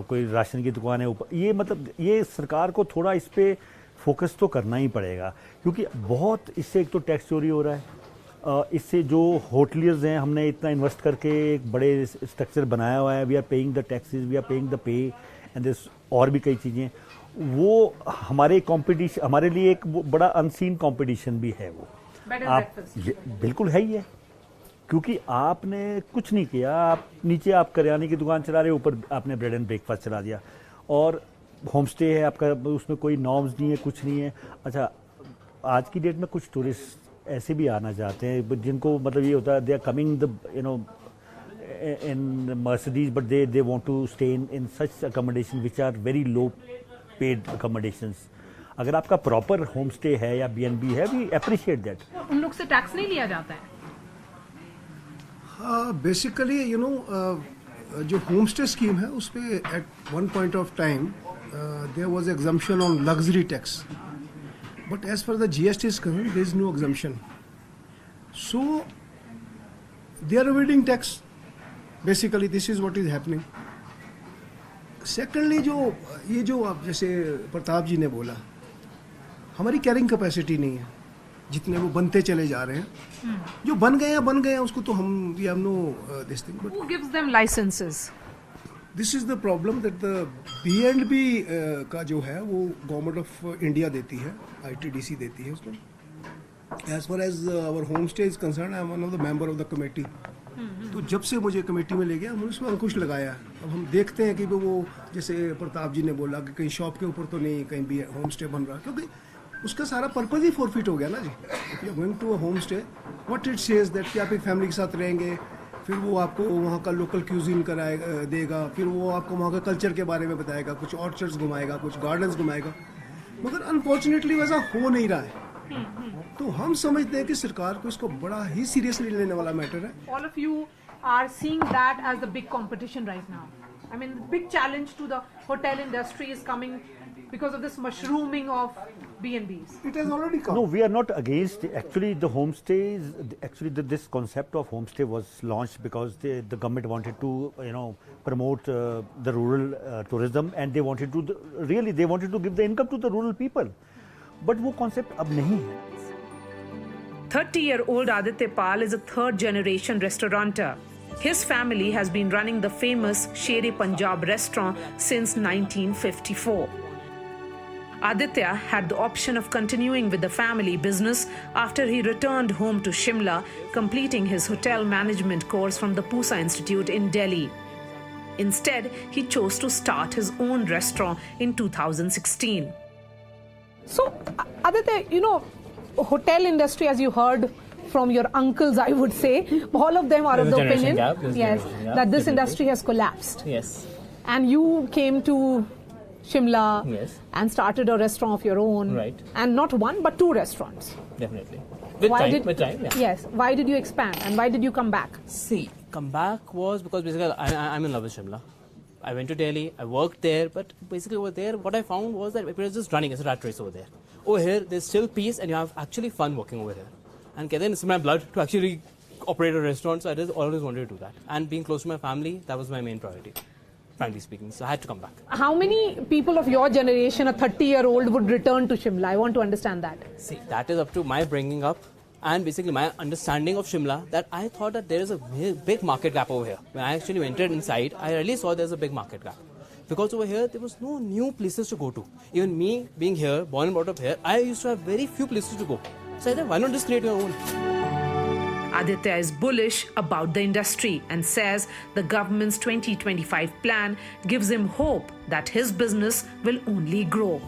कोई ration की दुकान है ऊपर, ये मतलब ये सरकार को थोड़ा इस पे फोकस तो करना ही पड़ेगा, क्योंकि बहुत इससे एक तो टैक्स चोरी हो रहा है, इससे जो होटलियर्स हैं, हमने इतना इन्वेस्ट करके एक बड़े स्ट्रक्चर बनाया हुआ है, we are paying the taxes, we are paying the pay and this, और भी कई चीज़ें, वो हमारे कंपटीशन, हमारे लिए एक बड़ा अनसीन कंपटीशन भी है वो। आप बिल्कुल है ही है, क्योंकि आपने कुछ नहीं किया, आप नीचे आप करियाने की दुकान चला रहे हो, ऊपर आपने ब्रेड एंड ब्रेकफास्ट चला दिया, और होम स्टे है आपका, उसमें कोई नॉर्म्स नहीं है, कुछ नहीं है। अच्छा, आज की डेट में कुछ टूरिस्ट ऐसे भी आना चाहते हैं जिनको मतलब ये होता है, they are coming the you know in Mercedes, but they want to stay in such accommodation which are very low paid accommodations. अगर आपका प्रॉपर होम स्टे है या B&B है, वी अप्रिशिएट दैट। उन लोग से टैक्स नहीं लिया जाता है? बेसिकली यू नो जो होम स्टे स्कीम है उस पर at one point of time there was exemption on luxury tax, but as far as the GST is concerned, there is no exemption. So they are avoiding tax. Basically, this is what is happening. Secondly, जो आप जैसे प्रताप जी ने बोला, हमारी carrying capacity नहीं है, जितने वो बनते चले जा रहे हैं, जो बन गए हैं उसको तो हम we have no this thing. But who gives them licenses? This is the problem that the B&B का जो है वो गवर्नमेंट ऑफ इंडिया देती है, ITDC देती है उसको। As far as our home stay is concern, I am one of the member of the committee. तो जब से मुझे कमेटी में ले गया, हमने उसमें अंकुश लगाया। अब हम देखते हैं कि वो जैसे प्रताप जी ने बोला कि कहीं शॉप के ऊपर तो नहीं, कहीं भी होम स्टे बन रहा, क्योंकि उसका सारा पर्पज ही फॉरफिट हो गया ना जी। If you are going to a home stay, what it says that कि आप एक फैमिली के साथ रहेंगे, फिर वो आपको वहाँ का लोकल क्यूजीन कराएगा देगा, फिर वो आपको वहाँ का कल्चर के बारे में बताएगा, कुछ ऑर्चर्ड्स घुमाएगा, कुछ गार्डन्स घुमाएगा, मगर अनफॉर्चुनेटली वैसा हो नहीं रहा है। तो हम समझते हैं कि सरकार को इसको बड़ा ही सीरियसली लेने वाला मैटर है। All of you are seeing that as the big competition right now. I mean, the big challenge to the hotel industry is coming because of this mushrooming of B&Bs. It has already come. No, we are not against. Actually, the homestays. Actually, this concept of homestay was launched because the government wanted to, you know, promote the rural tourism, and they wanted to they wanted to give the income to the rural people. But वो concept अब नहीं है. 30-year-old Aditya Pal is a third-generation restaurateur. His family has been running the famous Sher-e Punjab restaurant since 1954. Aditya had the option of continuing with the family business after he returned home to Shimla, completing his hotel management course from the Pusa Institute in Delhi. Instead, he chose to start his own restaurant in 2016. So, Aditya, you know, hotel industry, as you heard from your uncles, I would say, all of them are of the opinion that this industry has collapsed. Yes. And you came to Shimla and started a restaurant of your own. Right. And not one, but 2 restaurants. Definitely. With time, yeah. Yes. Why did you expand and why did you come back? See, come back was because basically I'm in love with Shimla. I went to Delhi, I worked there, but basically over there, what I found was that it was just running as a rat race over there. Over here, there's still peace and you have actually fun working over here. And then it's in my blood to actually operate a restaurant, so I just always wanted to do that. And being close to my family, that was my main priority, frankly speaking. So I had to come back. How many people of your generation, a 30-year-old, would return to Shimla? I want to understand that. See, that is up to my bringing up and basically my understanding of Shimla, that I thought that there is a big market gap over here. When I actually entered inside, I really saw there's a big market gap. Because over here, there was no new places to go to. Even me being here, born and brought up here, I used to have very few places to go. So I thought, why not just create your own? Aditya is bullish about the industry and says the government's 2025 plan gives him hope that his business will only grow.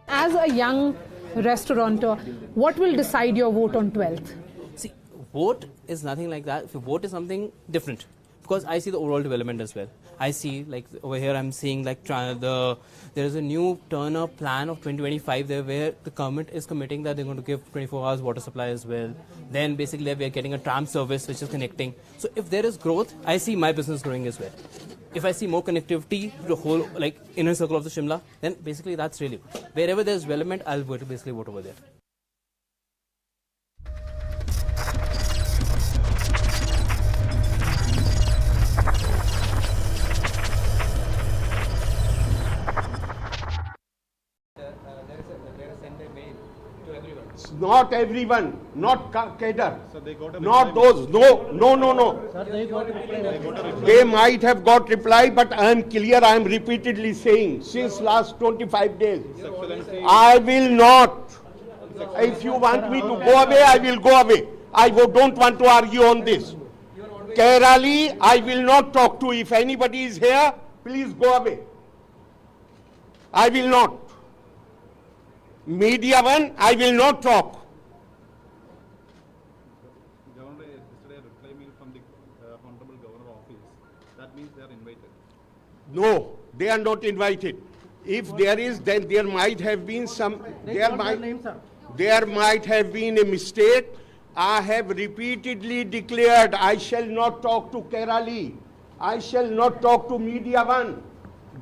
As a young restaurateur, what will decide your vote on 12th? See, vote is nothing like that. If you vote is something different, because I see the overall development as well. I see, like over here I'm seeing like there is a new turn-up plan of 2025 there where the government is committing that they're going to give 24 hours water supply as well. Then basically we are getting a tram service which is connecting. So if there is growth, I see my business growing as well. If I see more connectivity to the whole like inner circle of the Shimla, then basically that's really good. Wherever there's development, I'll basically vote over there. Not everyone, not cadre, not those. No. They might have got reply, but I am clear. I am repeatedly saying since last 25 days, I will not. If you want me to go away, I will go away. I don't want to argue on this. Kerala, I will not talk to. If anybody is here, please go away. I will not. Media one, I will not talk. Governor, yesterday a reply mail from the Honorable Governor office. That means they are invited. No, they are not invited. If there is, then there might have been some. There might have been a mistake. I have repeatedly declared I shall not talk to Kerala. I shall not talk to Media One.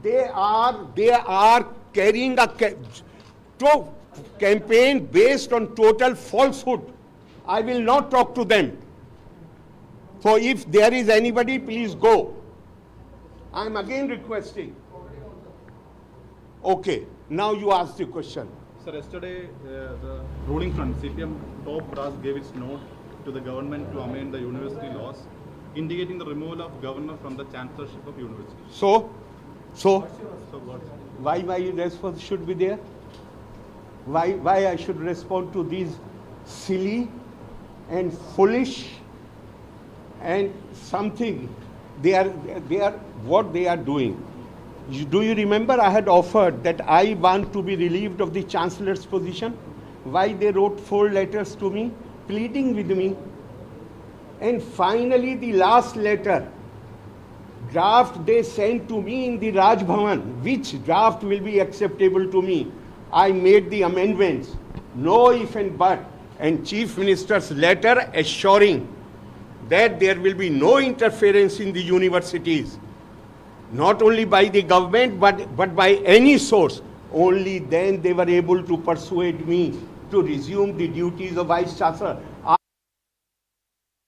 They are carrying a campaign based on total falsehood. I will not talk to them. So if there is anybody, please go. I am again requesting. Okay, now you ask the question. Sir, yesterday the ruling front, CPM top brass gave its note to the government to amend the university laws, indicating the removal of governor from the chancellorship of university. So what? Why my response should be there? Why I should respond to these silly and foolish and something they are what they are doing. Do you remember I had offered that I want to be relieved of the chancellor's position? Why they wrote 4 letters to me, pleading with me. And finally the last letter, draft they sent to me in the Raj Bhavan, which draft will be acceptable to me. I made the amendments, no if and but, and Chief Minister's letter assuring that there will be no interference in the universities, not only by the government but by any source. Only then they were able to persuade me to resume the duties of Vice Chancellor.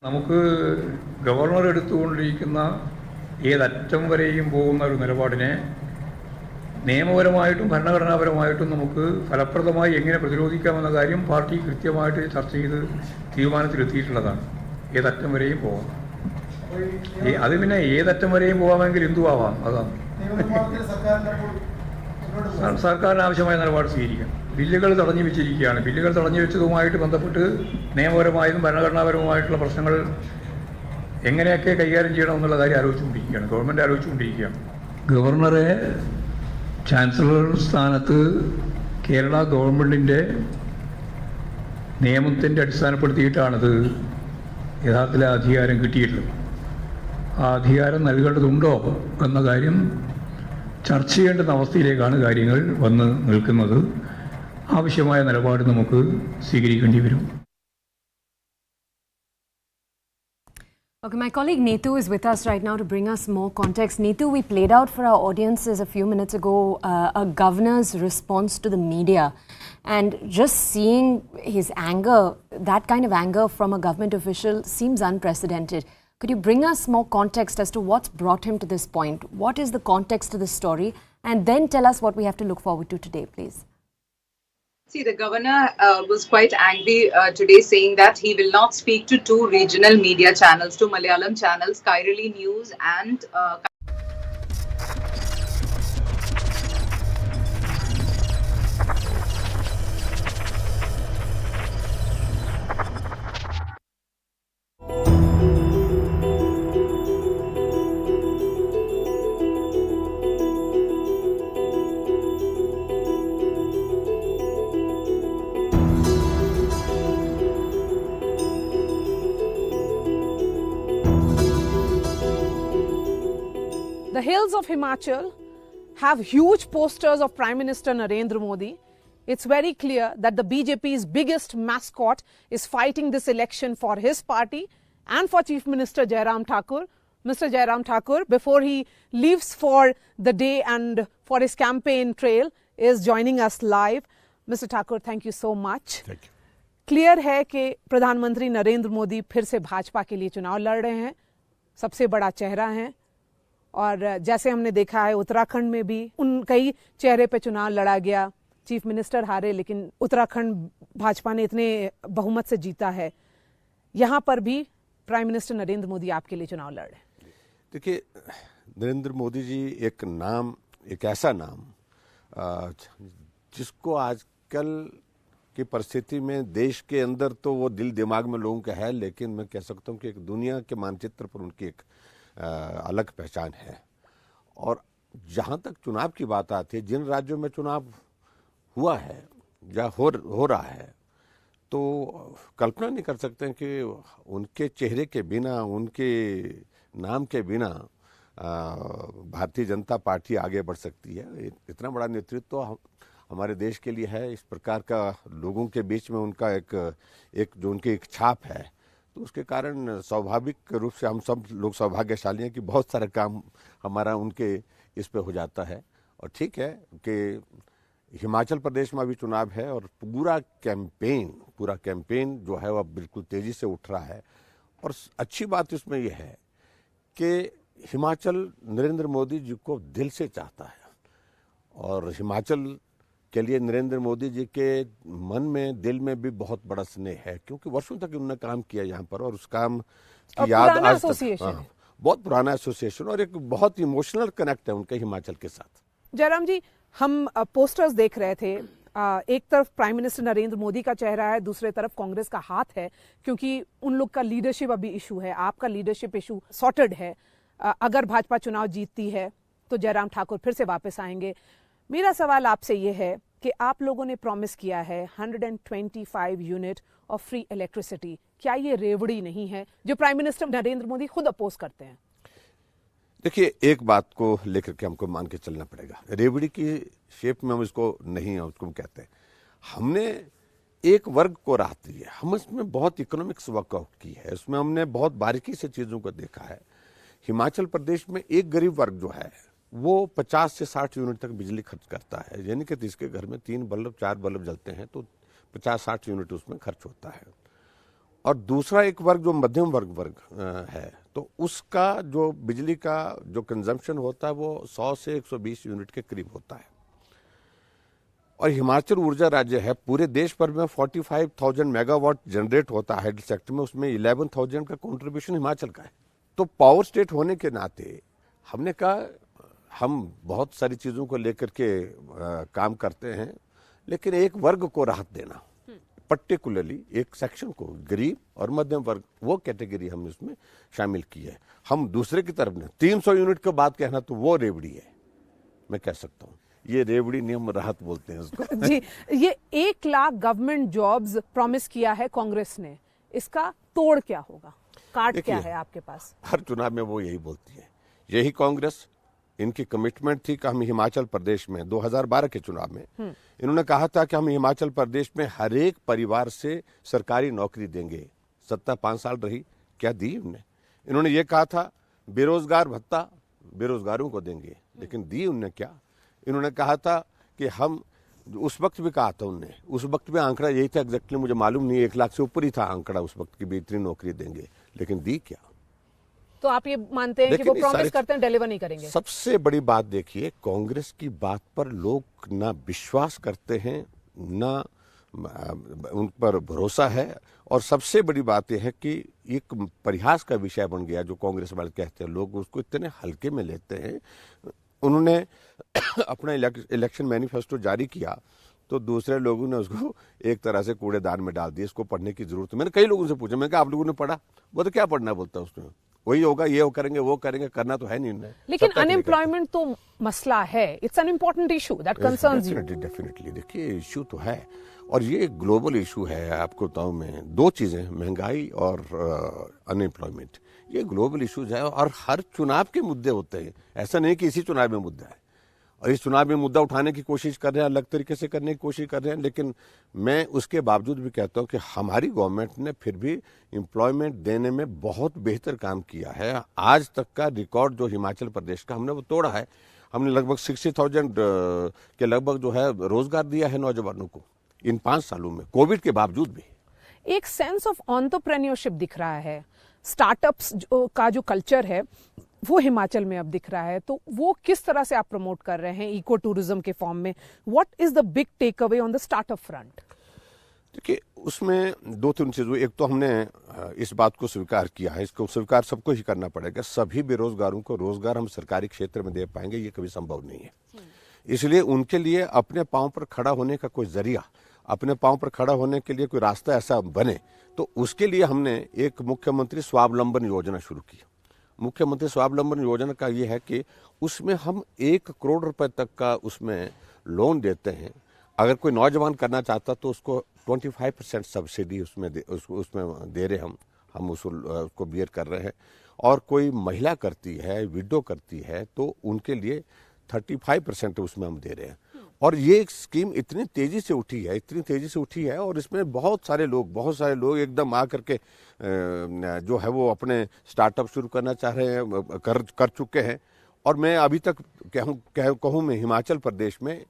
നമുക്ക് governor എടുത്തുകൊണ്ടിരിക്കുന്ന ഏതറ്റം വരെയും പോകുന്ന ഒരു നിലപാടിനെ നിയമപരമായിട്ടും ഭരണഘടനാപരമായിട്ടും നമുക്ക് ഫലപ്രദമായി എങ്ങനെ പ്രതിരോധിക്കാമെന്ന കാര്യം പാർട്ടി കൃത്യമായിട്ട് ചർച്ച ചെയ്ത് തീരുമാനത്തിലെത്തിയിട്ടുള്ളതാണ്. ഏതറ്റം വരെയും പോകാം. അത് പിന്നെ ഏതറ്റം വരെയും പോകാമെങ്കിൽ എന്തുവാവാം. അതാണ് സർക്കാരിന് ആവശ്യമായ നിലപാട് സ്വീകരിക്കാം. ബില്ലുകൾ തടഞ്ഞു വെച്ചിരിക്കുകയാണ്. ബില്ലുകൾ തടഞ്ഞു വെച്ചതുമായിട്ട് ബന്ധപ്പെട്ട് നിയമപരമായും ഭരണഘടനാപരമായിട്ടുള്ള പ്രശ്നങ്ങൾ എങ്ങനെയൊക്കെ കൈകാര്യം ചെയ്യണമെന്നുള്ള കാര്യം ആലോചിച്ചുകൊണ്ടിരിക്കുകയാണ്. ഗവൺമെൻറ് ആലോചിച്ചുകൊണ്ടിരിക്കുകയാണ്. ഗവർണറെ ചാൻസലർ സ്ഥാനത്ത് കേരള ഗവൺമെൻറ്റിൻ്റെ നിയമത്തിൻ്റെ അടിസ്ഥാനപ്പെടുത്തിയിട്ടാണിത് യഥാർത്ഥത്തിൽ അധികാരം കിട്ടിയിട്ടുള്ളത്. ആ അധികാരം നൽകേണ്ടതുണ്ടോ എന്ന കാര്യം ചർച്ച ചെയ്യേണ്ടുന്ന അവസ്ഥയിലേക്കാണ് കാര്യങ്ങൾ വന്ന് നിൽക്കുന്നത്. ആവശ്യമായ നിലപാട് നമുക്ക് സ്വീകരിക്കേണ്ടി വരും. Okay, my colleague Neetu is with us right now to bring us more context. Neetu, we played out for our audiences a few minutes ago a governor's response to the media. And just seeing his anger, that kind of anger from a government official seems unprecedented. Could you bring us more context as to what's brought him to this point? What is the context to this story? And then tell us what we have to look forward to today, please. See, the governor was quite angry today, saying that he will not speak to 2 regional media channels, 2 Malayalam channels, Kairali News and hills of Himachal have huge posters of Prime Minister Narendra Modi. It's very clear that the BJP's biggest mascot is fighting this election for his party and for Chief Minister Jairam Thakur. Mr. Jairam Thakur, before he leaves for the day and for his campaign trail, is joining us live. Mr. Thakur, thank you so much. Thank you. Clear है कि प्रधानमंत्री नरेंद्र मोदी फिर से भाजपा के लिए चुनाव लड़ रहे हैं, सबसे बड़ा चेहरा हैं, और जैसे हमने देखा है उत्तराखंड में भी उनका ही चेहरे पे चुनाव लड़ा गया, चीफ मिनिस्टर हारे, लेकिन उत्तराखंड भाजपा ने इतने बहुमत से जीता है। यहाँ पर भी प्राइम मिनिस्टर नरेंद्र मोदी आपके लिए चुनाव लड़ रहे हैं। देखिए, नरेंद्र मोदी जी एक नाम, एक ऐसा नाम जिसको आजकल की परिस्थिति में देश के अंदर तो वो दिल दिमाग में लोगों का है, लेकिन मैं कह सकता हूँ कि एक दुनिया के मानचित्र पर उनकी एक अलग पहचान है। और जहाँ तक चुनाव की बात आती है, जिन राज्यों में चुनाव हुआ है या हो रहा है, तो कल्पना नहीं कर सकते हैं कि उनके चेहरे के बिना, उनके नाम के बिना भारतीय जनता पार्टी आगे बढ़ सकती है। इतना बड़ा नेतृत्व तो हमारे देश के लिए है, इस प्रकार का लोगों के बीच में उनका एक जो उनकी एक छाप है, तो उसके कारण स्वाभाविक रूप से हम सब लोग सौभाग्यशाली हैं कि बहुत सारा काम हमारा उनके इस पे हो जाता है। और ठीक है कि हिमाचल प्रदेश में अभी चुनाव है और पूरा कैंपेन जो है वह बिल्कुल तेजी से उठ रहा है। और अच्छी बात इसमें यह है कि हिमाचल नरेंद्र मोदी जी को दिल से चाहता है, और हिमाचल के लिए नरेंद्र मोदी जी के मन में, दिल में भी बहुत बड़ा स्नेह है, क्योंकि वर्षों तक उन्होंने काम किया यहाँ पर, और उस काम की याद आज तक बहुत पुराना एसोसिएशन और एक बहुत इमोशनल कनेक्ट है उनके हिमाचल के साथ। जयराम जी, हम पोस्टर्स देख रहे थे, एक तरफ प्राइम मिनिस्टर नरेंद्र मोदी का चेहरा है, दूसरे तरफ कांग्रेस का हाथ है, क्योंकि उन लोग का लीडरशिप अभी इशू है, आपका लीडरशिप इशू सॉर्टेड है। अगर भाजपा चुनाव जीतती है तो जयराम ठाकुर फिर से वापस आएंगे। मेरा सवाल आपसे ये है कि आप लोगों ने प्रॉमिस किया है 125 यूनिट ऑफ फ्री इलेक्ट्रिसिटी, क्या ये रेवड़ी नहीं है जो प्राइम मिनिस्टर नरेंद्र मोदी खुद अपोज करते हैं? देखिए, एक बात को लेकर के हमको मान के चलना पड़ेगा, रेवड़ी की शेप में हम इसको नहीं, उसको कहते हैं। हमने एक वर्ग को राहत दी है, हम इसमें बहुत इकोनॉमिक्स वर्कआउट की है, इसमें हमने बहुत बारीकी से चीज़ों को देखा है। हिमाचल प्रदेश में एक गरीब वर्ग जो है वो 50 से 60 यूनिट तक बिजली खर्च करता है, यानी कि जिसके घर में 3 बल्ब 4 बल्ब जलते हैं तो 50-60 यूनिट उसमें खर्च होता है। और दूसरा एक वर्ग जो मध्यम वर्ग है, तो उसका जो बिजली का जो कंजम्पशन होता है वो 100 से 120 यूनिट के करीब होता है। और हिमाचल ऊर्जा राज्य है, पूरे देश भर में 45,000 मेगावाट जनरेट होता है हाइडल सेक्टर में, उसमें 11,000 का कंट्रीब्यूशन हिमाचल का है। तो पावर स्टेट होने के नाते हमने कहा हम बहुत सारी चीज़ों को लेकर के काम करते हैं, लेकिन एक वर्ग को राहत देना, पर्टिकुलरली एक सेक्शन को, गरीब और मध्यम वर्ग, वो कैटेगरी हमने उसमें शामिल की है। हम दूसरे की तरफ ने 300 यूनिट का बात कहना तो वो रेवड़ी है, मैं कह सकता हूँ ये रेवड़ी नहीं, हम राहत बोलते हैं उसको। जी, ये 1 लाख गवर्नमेंट जॉब्स प्रॉमिस किया है कांग्रेस ने, इसका तोड़ क्या होगा, काट क्या है आपके पास? हर चुनाव में वो यही बोलती है, यही कांग्रेस, इनकी कमिटमेंट थी कि हम हिमाचल प्रदेश में 2012 के चुनाव में इन्होंने कहा था कि हम हिमाचल प्रदेश में हर एक परिवार से सरकारी नौकरी देंगे। सत्ता 5 साल रही, क्या दी उन्होंने? इन्होंने ये कहा था बेरोजगार भत्ता बेरोजगारों को देंगे, लेकिन दी उन्होंने क्या? इन्होंने कहा था कि हम, उस वक्त भी कहा था उन्होंने, उस वक्त में आंकड़ा यही था, एग्जैक्टली मुझे मालूम नहीं, 1 लाख से ऊपर ही था आंकड़ा उस वक्त की भी, इतनी नौकरी देंगे, लेकिन दी क्या? तो आप ये मानते हैं कि वो प्रॉमिस करते हैं, डिलीवर नहीं करेंगे? सबसे बड़ी बात देखिए, कांग्रेस की बात पर लोग ना विश्वास करते हैं, ना उन पर भरोसा है, और सबसे बड़ी बात यह है कि एक परिहास का विषय बन गया जो कांग्रेस वाले कहते हैं, लोग उसको इतने हल्के में लेते हैं। उन्होंने अपना इलेक्शन मैनिफेस्टो जारी किया तो दूसरे लोगों ने उसको एक तरह से कूड़ेदान में डाल दिया, इसको पढ़ने की जरूरत है। मैंने कई लोगों से पूछा, मैंने कहा आप लोगों ने पढ़ा? वो तो क्या पढ़ना बोलता है उसमें, वही होगा, ये वो करेंगे, वो करेंगे, करना तो है नहीं उन्हें। लेकिन अनएम्प्लॉयमेंट तो मसला है, it's an important issue that concerns you. Definitely, देखिए इशू तो है, और ये एक ग्लोबल इशू है। आपको बताऊं मैं, 2 चीजें, महंगाई और अनएम्प्लॉयमेंट, ये ग्लोबल इश्यूज है और हर चुनाव के मुद्दे होते हैं। ऐसा नहीं कि इसी चुनाव में मुद्दा है और इस चुनाव में मुद्दा उठाने की कोशिश कर रहे हैं, अलग तरीके से करने की कोशिश कर रहे हैं, लेकिन मैं उसके बावजूद भी कहता हूं कि हमारी गवर्नमेंट ने फिर भी एम्प्लॉयमेंट देने में बहुत बेहतर काम किया है। आज तक का रिकॉर्ड जो हिमाचल प्रदेश का हमने वो तोड़ा है। हमने लगभग 60,000 के लगभग जो है रोजगार दिया है नौजवानों को इन 5 सालों में, कोविड के बावजूद भी। एक सेंस ऑफ एंटरप्रेन्योरशिप दिख रहा है, स्टार्टअप्स का जो कल्चर है वो हिमाचल में अब दिख रहा है, तो वो किस तरह से आप प्रमोट कर रहे हैं इको टूरिज्म के फॉर्म में? What is the big tech away on the startup front? देखिए, उसमें 2-3 चीज़ों, एक तो हमने इस बात को स्वीकार किया है, इसको स्वीकार सबको ही करना पड़ेगा। सभी बेरोजगारों को रोजगार हम सरकारी क्षेत्र में दे पाएंगे ये कभी संभव नहीं है। इसलिए उनके लिए अपने पांव पर खड़ा होने का कोई जरिया, अपने पांव पर खड़ा होने के लिए कोई रास्ता ऐसा बने, तो उसके लिए हमने एक मुख्यमंत्री स्वावलंबन योजना शुरू की। मुख्यमंत्री स्वावलंबन योजना का ये है कि उसमें हम 1 करोड़ रुपए तक का उसमें लोन देते हैं। अगर कोई नौजवान करना चाहता तो उसको 25% सब्सिडी उसमें दे रहे हम उसको बियर कर रहे हैं। और कोई महिला करती है, विडो करती है, तो उनके लिए 35% उसमें हम दे रहे हैं। और ये स्कीम इतनी तेजी से उठी है और इसमें बहुत सारे लोग एकदम आकर के जो है वो अपने स्टार्टअप शुरू करना चाह रहे हैं, कर चुके हैं। और मैं अभी तक कहूँ मैं हिमाचल प्रदेश में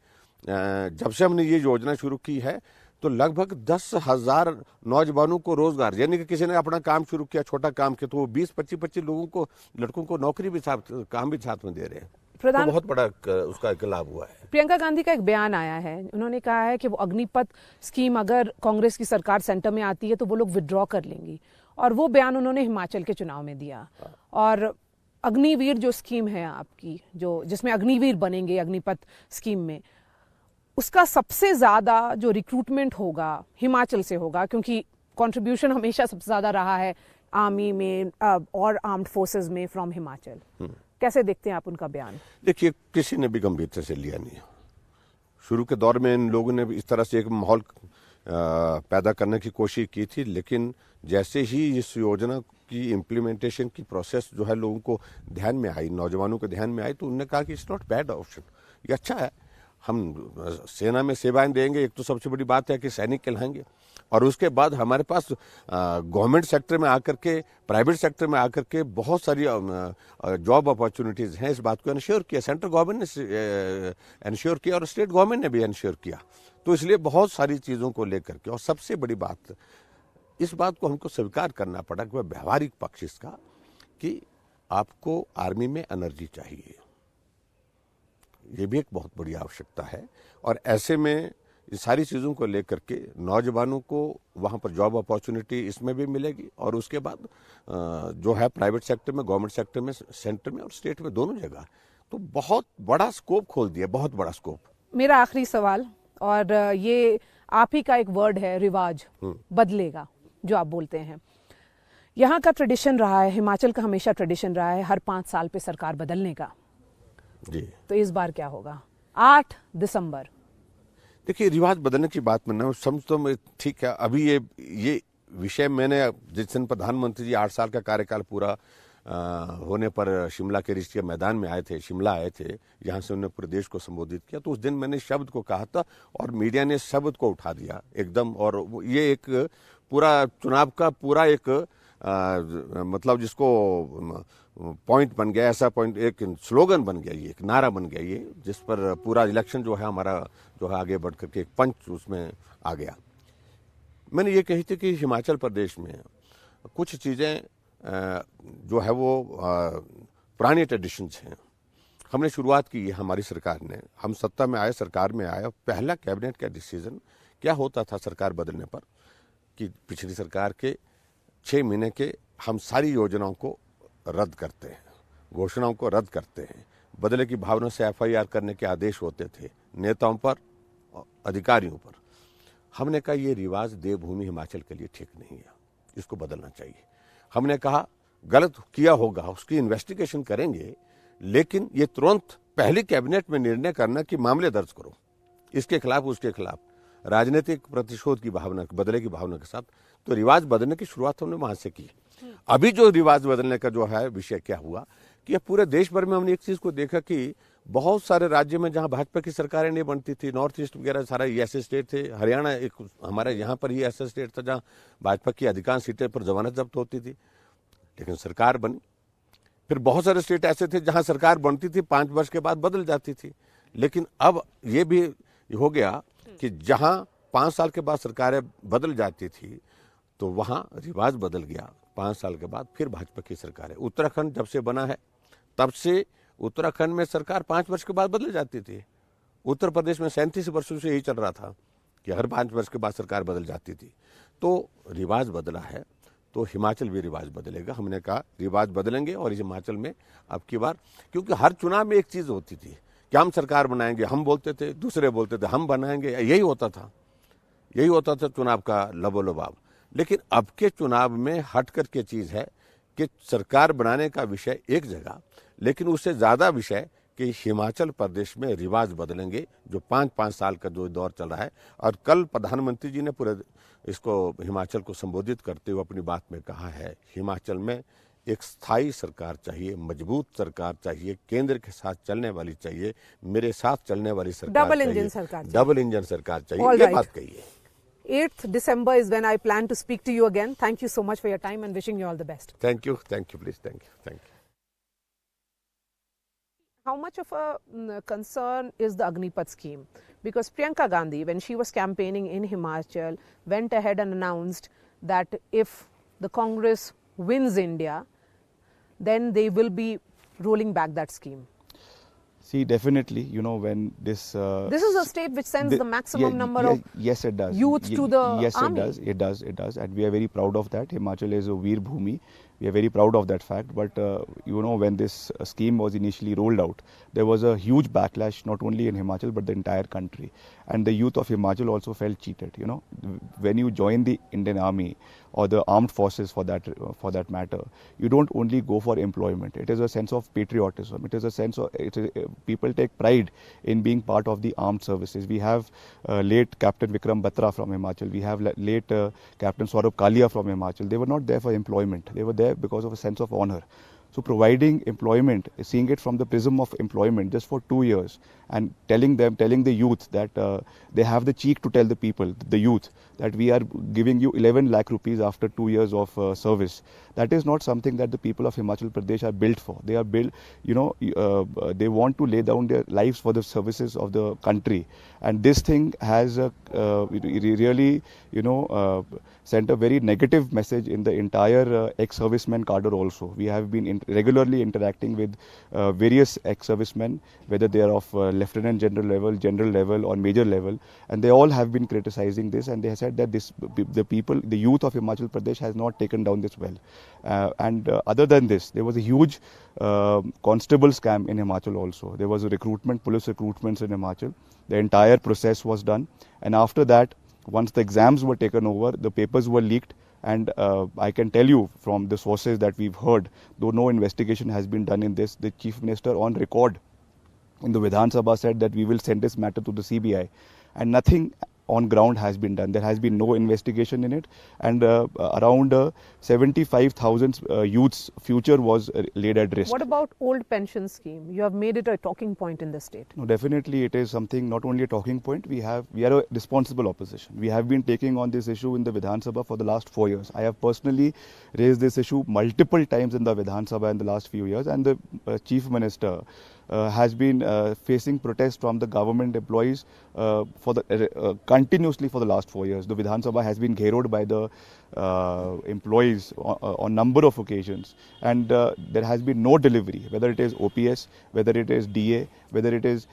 जब से हमने ये योजना शुरू की है तो लगभग 10,000 नौजवानों को रोजगार, यानी कि किसी ने अपना काम शुरू किया, छोटा काम किया, तो वो 20-25 लोगों को, लड़कों को नौकरी भी काम भी साथ में दे रहे हैं। तो बहुत बड़ा उसका एक लाभ हुआ है। प्रियंका गांधी का एक बयान आया है, उन्होंने कहा है कि वो अग्निपथ स्कीम अगर कांग्रेस की सरकार सेंटर में आती है तो वो लोग विड्रॉ कर लेंगी, और वो बयान उन्होंने हिमाचल के चुनाव में दिया। और अग्निवीर जो स्कीम है आपकी, जो जिसमें अग्निवीर बनेंगे अग्निपथ स्कीम में, उसका सबसे ज्यादा जो रिक्रूटमेंट होगा हिमाचल से होगा, क्योंकि कंट्रीब्यूशन हमेशा सबसे ज्यादा रहा है आर्मी में और आर्म्ड फोर्सेस में फ्रॉम हिमाचल। कैसे देखते हैं आप उनका बयान? देखिए, किसी ने भी गंभीरता से लिया नहीं। शुरू के दौर में इन लोगों ने इस तरह से एक माहौल पैदा करने की कोशिश की थी, लेकिन जैसे ही इस योजना की इम्प्लीमेंटेशन की प्रोसेस जो है लोगों को ध्यान में आई, नौजवानों के ध्यान में आई, तो उन्होंने कहा कि इट्स नॉट बैड ऑप्शन, ये अच्छा है। हम सेना में सेवाएं देंगे, एक तो सबसे बड़ी बात है कि सैनिक कहलाएंगे, और उसके बाद हमारे पास गवर्नमेंट सेक्टर में आकर के, प्राइवेट सेक्टर में आकर के बहुत सारी जॉब अपॉर्चुनिटीज हैं। इस बात को इंश्योर किया, सेंट्रल गवर्नमेंट ने इंश्योर किया और स्टेट गवर्नमेंट ने भी इंश्योर किया। तो इसलिए बहुत सारी चीज़ों को लेकर के, और सबसे बड़ी बात, इस बात को हमको स्वीकार करना पड़ा कि वह व्यवहारिक पक्ष इसका, कि आपको आर्मी में एनर्जी चाहिए, ये भी एक बहुत बड़ी आवश्यकता है। और ऐसे में ये सारी चीज़ों को लेकर के नौजवानों को वहाँ पर जॉब अपॉर्चुनिटी इसमें भी मिलेगी, और उसके बाद जो है प्राइवेट सेक्टर में, गवर्नमेंट सेक्टर में, सेंटर में और स्टेट में, दोनों जगह, तो बहुत बड़ा स्कोप खोल दिया, बहुत बड़ा स्कोप। मेरा आखिरी सवाल, और ये आप ही का एक वर्ड है, रिवाज बदलेगा, जो आप बोलते हैं। यहाँ का ट्रेडिशन रहा है, हिमाचल का हमेशा ट्रेडिशन रहा है हर 5 साल पे सरकार बदलने का जी। तो इस बार क्या होगा? 8 दिसंबर। देखिए, रिवाज बदलने की बात में समझता हूँ, ठीक है। अभी ये विषय मैंने जिस दिन प्रधानमंत्री जी 8 साल का कार्यकाल पूरा होने पर शिमला के रिश्ते मैदान में आए थे, शिमला आए थे, यहाँ से उन्होंने पूरे देश को संबोधित किया, तो उस दिन मैंने शब्द को कहा था और मीडिया ने शब्द को उठा दिया एकदम। और ये एक पूरा चुनाव का पूरा एक मतलब जिसको पॉइंट बन गया, ऐसा पॉइंट, एक स्लोगन बन गया, ये एक नारा बन गया, ये जिस पर पूरा इलेक्शन जो है हमारा जो है आगे बढ़ करके एक पंच उसमें आ गया। मैंने ये कही थी कि हिमाचल प्रदेश में कुछ चीज़ें जो है वो पुरानी ट्रेडिशंस हैं। हमने शुरुआत की है हमारी सरकार ने, हम सत्ता में आए, सरकार में आए, पहला कैबिनेट का डिसीजन क्या होता था सरकार बदलने पर, कि पिछली सरकार के 6 महीने के हम सारी योजनाओं को रद्द करते हैं, घोषणाओं को रद्द करते हैं। बदले की भावना से FIR करने के आदेश होते थे नेताओं पर, अधिकारियों पर। हमने कहा ये रिवाज देवभूमि हिमाचल के लिए ठीक नहीं है, इसको बदलना चाहिए। हमने कहा गलत किया होगा उसकी इन्वेस्टिगेशन करेंगे, लेकिन ये तुरंत पहली कैबिनेट में निर्णय करना कि मामले दर्ज करो, इसके खिलाफ उसके खिलाफ, राजनीतिक प्रतिशोध की भावना, बदले की भावना के साथ। तो रिवाज बदलने की शुरुआत हमने वहां से की। अभी जो रिवाज बदलने का जो है विषय क्या हुआ कि पूरे देश भर में हमने एक चीज को देखा कि बहुत सारे राज्य में जहां भाजपा की सरकारें नहीं बनती थी, नॉर्थ ईस्ट वगैरह सारा ये ऐसे स्टेट थे, हरियाणा एक हमारे यहाँ पर ही ऐसा स्टेट था जहां भाजपा की अधिकांश सीटें पर जमानत जब्त होती थी, लेकिन सरकार बनी। फिर बहुत सारे स्टेट ऐसे थे जहां सरकार बनती थी 5 वर्ष के बाद बदल जाती थी, लेकिन अब ये भी हो गया कि जहां 5 साल के बाद सरकारें बदल जाती थी तो वहां रिवाज बदल गया। 5 साल के बाद फिर भाजपा की सरकार है। उत्तराखंड जब से बना है तब से उत्तराखंड में सरकार 5 वर्ष के बाद बदल जाती थी। उत्तर प्रदेश में 37 वर्षों से यही चल रहा था कि हर 5 वर्ष के बाद सरकार बदल जाती थी। तो रिवाज बदला है, तो हिमाचल भी रिवाज बदलेगा। हमने कहा रिवाज बदलेंगे और हिमाचल में अब की बार, क्योंकि हर चुनाव में एक चीज होती थी कि हम सरकार बनाएंगे, हम बोलते थे, दूसरे बोलते थे हम बनाएंगे, यही होता था चुनाव का लबोलबाब। लेकिन अब के चुनाव में हट कर के चीज है कि सरकार बनाने का विषय एक जगह, लेकिन उससे ज्यादा विषय कि हिमाचल प्रदेश में रिवाज बदलेंगे, जो 5-5 साल का जो दौर चल रहा है। और कल प्रधानमंत्री जी ने पूरे इसको हिमाचल को संबोधित करते हुए अपनी बात में कहा है, हिमाचल में एक स्थायी सरकार चाहिए, मजबूत सरकार चाहिए, केंद्र के साथ चलने वाली चाहिए, मेरे साथ चलने वाली सरकार डबल चाहिए, इंजन सरकार चाहिए। डबल इंजन सरकार चाहिए। All ये right. बात कही है। 8th December is when I plan to speak to you again. Thank you so much for your time and wishing you all the best. Thank you, please, thank you. How much of a concern is the Agnipath scheme? Because Priyanka Gandhi, when she was campaigning in Himachal, went ahead and announced that if the Congress wins India, then they will be rolling back that scheme. See, definitely, you know, when this... this is a state which sends the maximum number of yes, it does. youth to the army. Yes, it does. And we are very proud of that. Himachal is a Veer Bhumi. We are very proud of that fact. But, you know, when this scheme was initially rolled out, there was a huge backlash, not only in Himachal, but the entire country. And the youth of Himachal also felt cheated, you know. When you join the Indian Army or the armed forces for that matter, you don't only go for employment. It is a sense of patriotism. It is a sense of... people take pride in being part of the armed services. We have late Captain Vikram Batra from Himachal. We have late Captain Saurabh Kalia from Himachal. They were not there for employment. They were there because of a sense of honor. So providing employment, seeing it from the prism of employment just for 2 years and telling the youth that they have the cheek to tell the people, the youth, that we are giving you 11 lakh rupees after 2 years of service. That is not something that the people of Himachal Pradesh are built for. They are built, you know, they want to lay down their lives for the services of the country. And this thing has really, you know, sent a very negative message in the entire ex-servicemen cadre also. We have been regularly interacting with various ex-servicemen, whether they are of lieutenant general level or major level, and they all have been criticizing this, and they have said that the youth of Himachal Pradesh has not taken down this well. Other than this, there was a huge constable scam in Himachal also. There was a police recruitments in Himachal. The entire process was done, and after that, once the exams were taken over, the papers were leaked. And I can tell you from the sources that we've heard, though no investigation has been done in this, the Chief Minister on record in the Vidhan Sabha said that we will send this matter to the CBI, and nothing on ground has been done. There has been no investigation in it, and around 75,000 youths' future was laid at risk. What about old pension scheme? You have made it a talking point in the state. No, definitely it is something, not only a talking point. We are a responsible opposition. We have been taking on this issue in the Vidhan Sabha for the last 4 years. I have personally raised this issue multiple times in the Vidhan Sabha in the last few years, and the Chief Minister has been facing protests from the government employees continuously for the last 4 years. The Vidhan Sabha has been gheroed by the employees on number of occasions, and there has been no delivery, whether it is OPS, whether it is DA, whether it is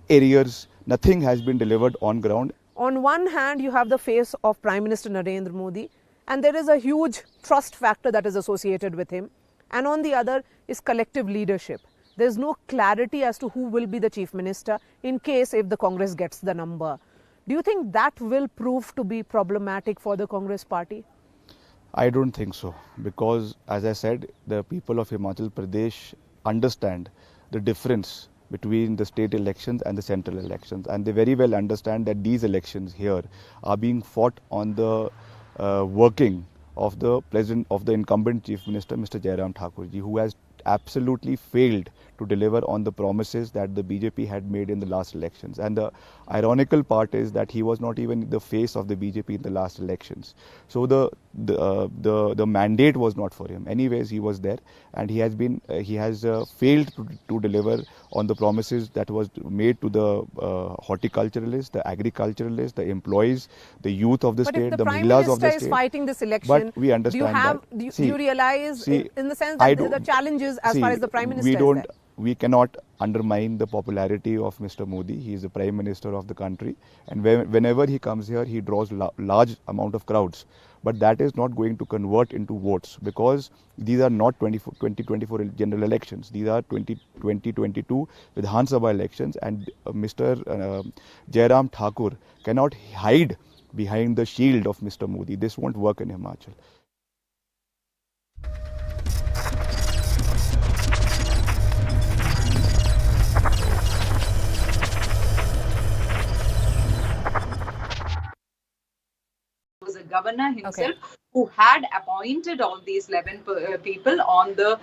arrears. Nothing has been delivered on ground. On one hand, you have the face of Prime Minister Narendra Modi, and there is a huge trust factor that is associated with him. And on the other is collective leadership. There is no clarity as to who will be the Chief Minister in case if the Congress gets the number. Do you think that will prove to be problematic for the Congress party? I don't think so, because as I said, the people of Himachal Pradesh understand the difference between the state elections and the central elections, and they very well understand that these elections here are being fought on the working of the president of the incumbent Chief Minister, Mr. Jairam Thakur ji, who has absolutely failed to deliver on the promises that the BJP had made in the last elections. And the ironical part is that he was not even the face of the BJP in the last elections. So the mandate was not for him. Anyways, he was there, and he has failed to deliver on the promises that was made to the horticulturalists, the agriculturalists, the employees, the youth of the state, the Mahlas of the state. But if the Prime Minister is fighting this election, but we understand do you realize in the sense that the challenges as far as the Prime Minister is we cannot undermine the popularity of Mr. Modi. He is the Prime Minister of the country, and whenever he comes here, he draws large amount of crowds. But that is not going to convert into votes, because these are not 2024 general elections. These are 2022 Vidhan Sabha elections, and Mr. Jairam Thakur cannot hide behind the shield of Mr. Modi. This won't work in Himachal. Was a governor himself who had appointed all these 11 people on the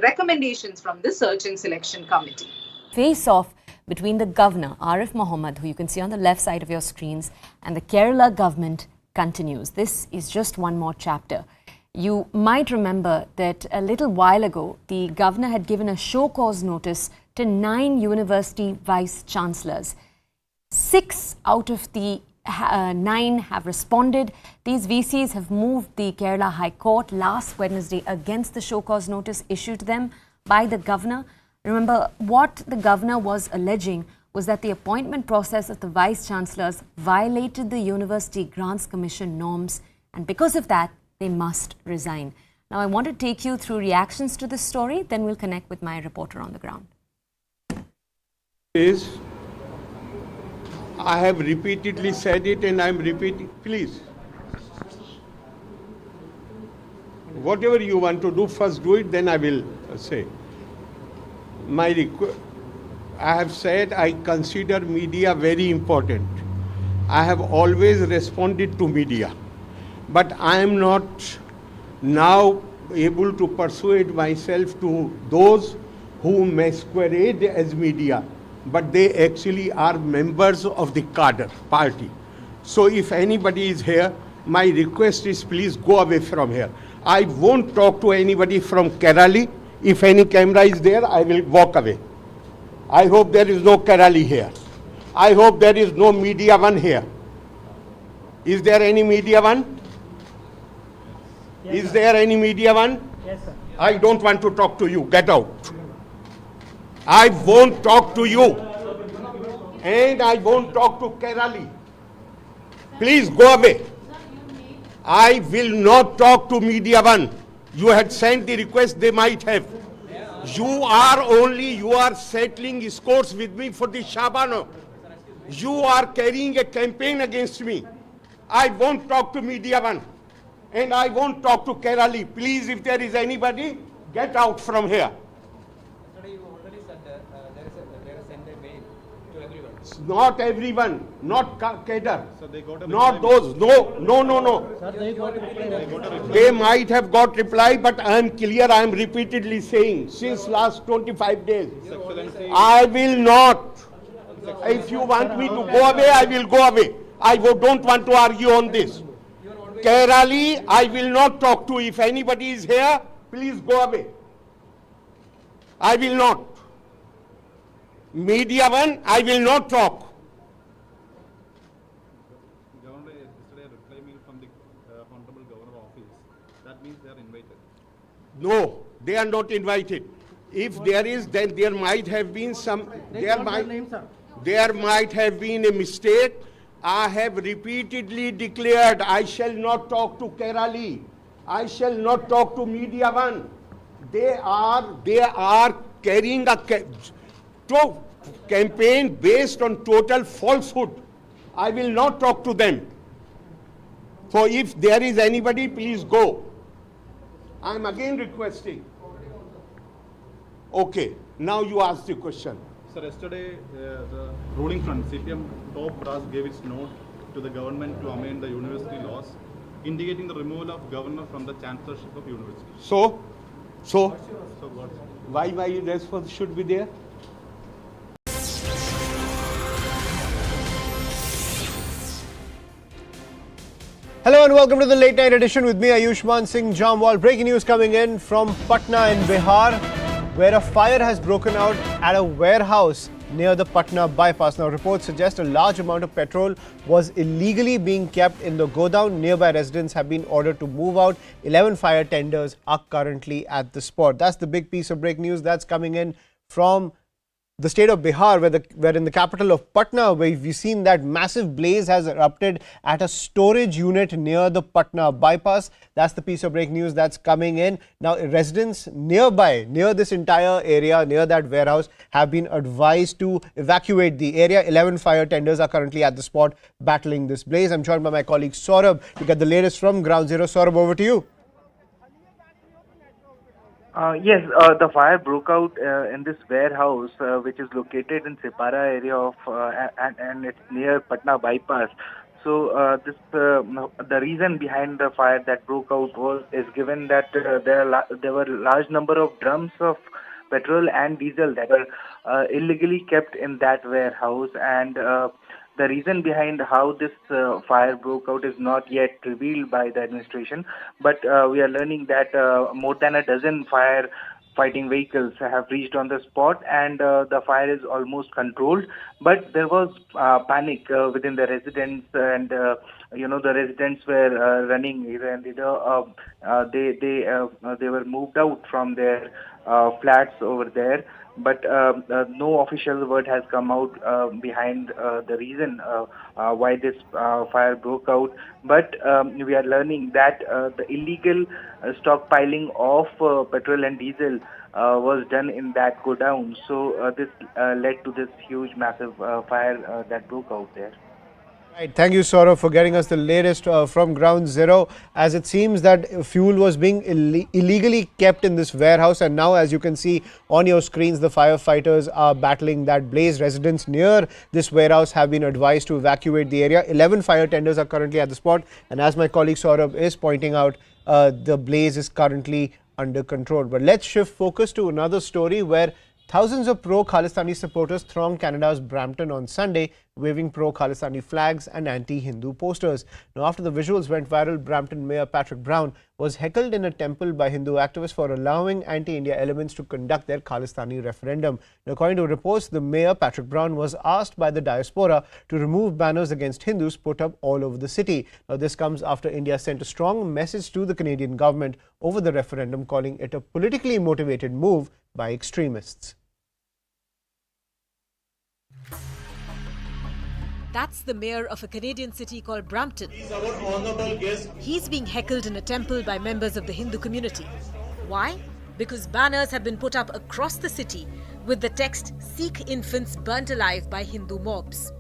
recommendations from the Search and Selection Committee. Face-off between the governor, Arif Mohammed, who you can see on the left side of your screens, and the Kerala government continues. This is just one more chapter. You might remember that a little while ago, the governor had given a show cause notice to 9 university vice-chancellors. 6 out of the 9 have responded. These VCs have moved the Kerala High Court last Wednesday against the show cause notice issued to them by the governor. Remember, what the governor was alleging was that the appointment process of the vice-chancellors violated the University Grants Commission norms, and because of that, they must resign. Now, I want to take you through reactions to this story, then we'll connect with my reporter on the ground. I have repeatedly said it, and I'm repeating. Please, whatever you want to do, first do it, then I will say. I have said I consider media very important. I have always responded to media, but I am not now able to persuade myself to those who masquerade as media, but they actually are members of the cadre party. So if anybody is here, my request is please go away from here. I won't talk to anybody from Kerala. If any camera is there, I will walk away. I hope there is no Kerala here. I hope there is no media one here. Is there any media one? Yes, is there any media one? Yes, sir. I don't want to talk to you. Get out. I won't talk to you. And I won't talk to Kerala. Please go away. I will not talk to media one. You had sent the request, they might have. You are settling scores with me for the Shabano. You are carrying a campaign against me. I won't talk to media one. And I won't talk to Kerala. Please, if there is anybody, get out from here. Not everyone, not cadre, not those. No. They might have got reply, but I am clear. I am repeatedly saying since last 25 days. I will not. If you want me to go away, I will go away. I don't want to argue on this. Kerala, I will not talk to. If anybody is here, please go away. I will not. Media one, I will not talk. Governor, yesterday a reply mail from the Honorable Governor office. That means they are invited. No, they are not invited. If there is, then there might have been some. There might have been a mistake. I have repeatedly declared I shall not talk to Kerala. I shall not talk to media one. They are carrying a campaign based on total falsehood. I will not talk to them. So if there is anybody, please go. I am again requesting. Okay, now you ask the question. Sir, yesterday the ruling front, CPM top brass, gave its note to the government to amend the university laws, indicating the removal of governor from the chancellorship of university. So So what? why my response should be there? Hello and welcome to the late night edition with me, Ayushman Singh Jamwal. Breaking news coming in from Patna in Bihar, where a fire has broken out at a warehouse near the Patna bypass. Now, reports suggest a large amount of petrol was illegally being kept in the godown. Nearby residents have been ordered to move out. 11 fire tenders are currently at the spot. That's the big piece of breaking news that's coming in from the state of Bihar, where in the capital of Patna, where we've seen that massive blaze has erupted at a storage unit near the Patna bypass. That's the piece of breaking news that's coming in. Now, residents nearby, near this entire area, near that warehouse, have been advised to evacuate the area. 11 fire tenders are currently at the spot battling this blaze. I'm joined by my colleague Saurabh to get the latest from Ground Zero. Saurabh, over to you. Yes, the fire broke out in this warehouse, which is located in Separa area of, and it's near Patna bypass. So the reason behind the fire that broke out is given that there were large number of drums of petrol and diesel that were illegally kept in that warehouse, and the reason behind how this fire broke out is not yet revealed by the administration, but we are learning that more than a dozen fighting vehicles have reached on the spot, and the fire is almost controlled. But there was panic within the residents, and the residents were running, and they were moved out from their flats over there. But no official word has come out behind the reason why this fire broke out. But we are learning that the illegal stockpiling of petrol and diesel was done in that godown. So this led to this huge, massive fire that broke out there. Right. Thank you, Saurabh, for getting us the latest from Ground Zero. As it seems that fuel was being illegally kept in this warehouse, and now, as you can see on your screens, the firefighters are battling that blaze. Residents near this warehouse have been advised to evacuate the area. 11 fire tenders are currently at the spot, and as my colleague Saurabh is pointing out, the blaze is currently under control. But let's shift focus to another story where thousands of pro-Khalistani supporters thronged Canada's Brampton on Sunday, waving pro-Khalistani flags and anti-Hindu posters. Now, after the visuals went viral, Brampton Mayor Patrick Brown was heckled in a temple by Hindu activists for allowing anti-India elements to conduct their Khalistani referendum. Now, according to reports, the Mayor Patrick Brown was asked by the diaspora to remove banners against Hindus put up all over the city. Now, this comes after India sent a strong message to the Canadian government over the referendum, calling it a politically motivated move by extremists. That's the mayor of a Canadian city called Brampton. He's our honorable guest. He's being heckled in a temple by members of the Hindu community. Why? Because banners have been put up across the city with the text "Sikh infants burnt alive by Hindu mobs."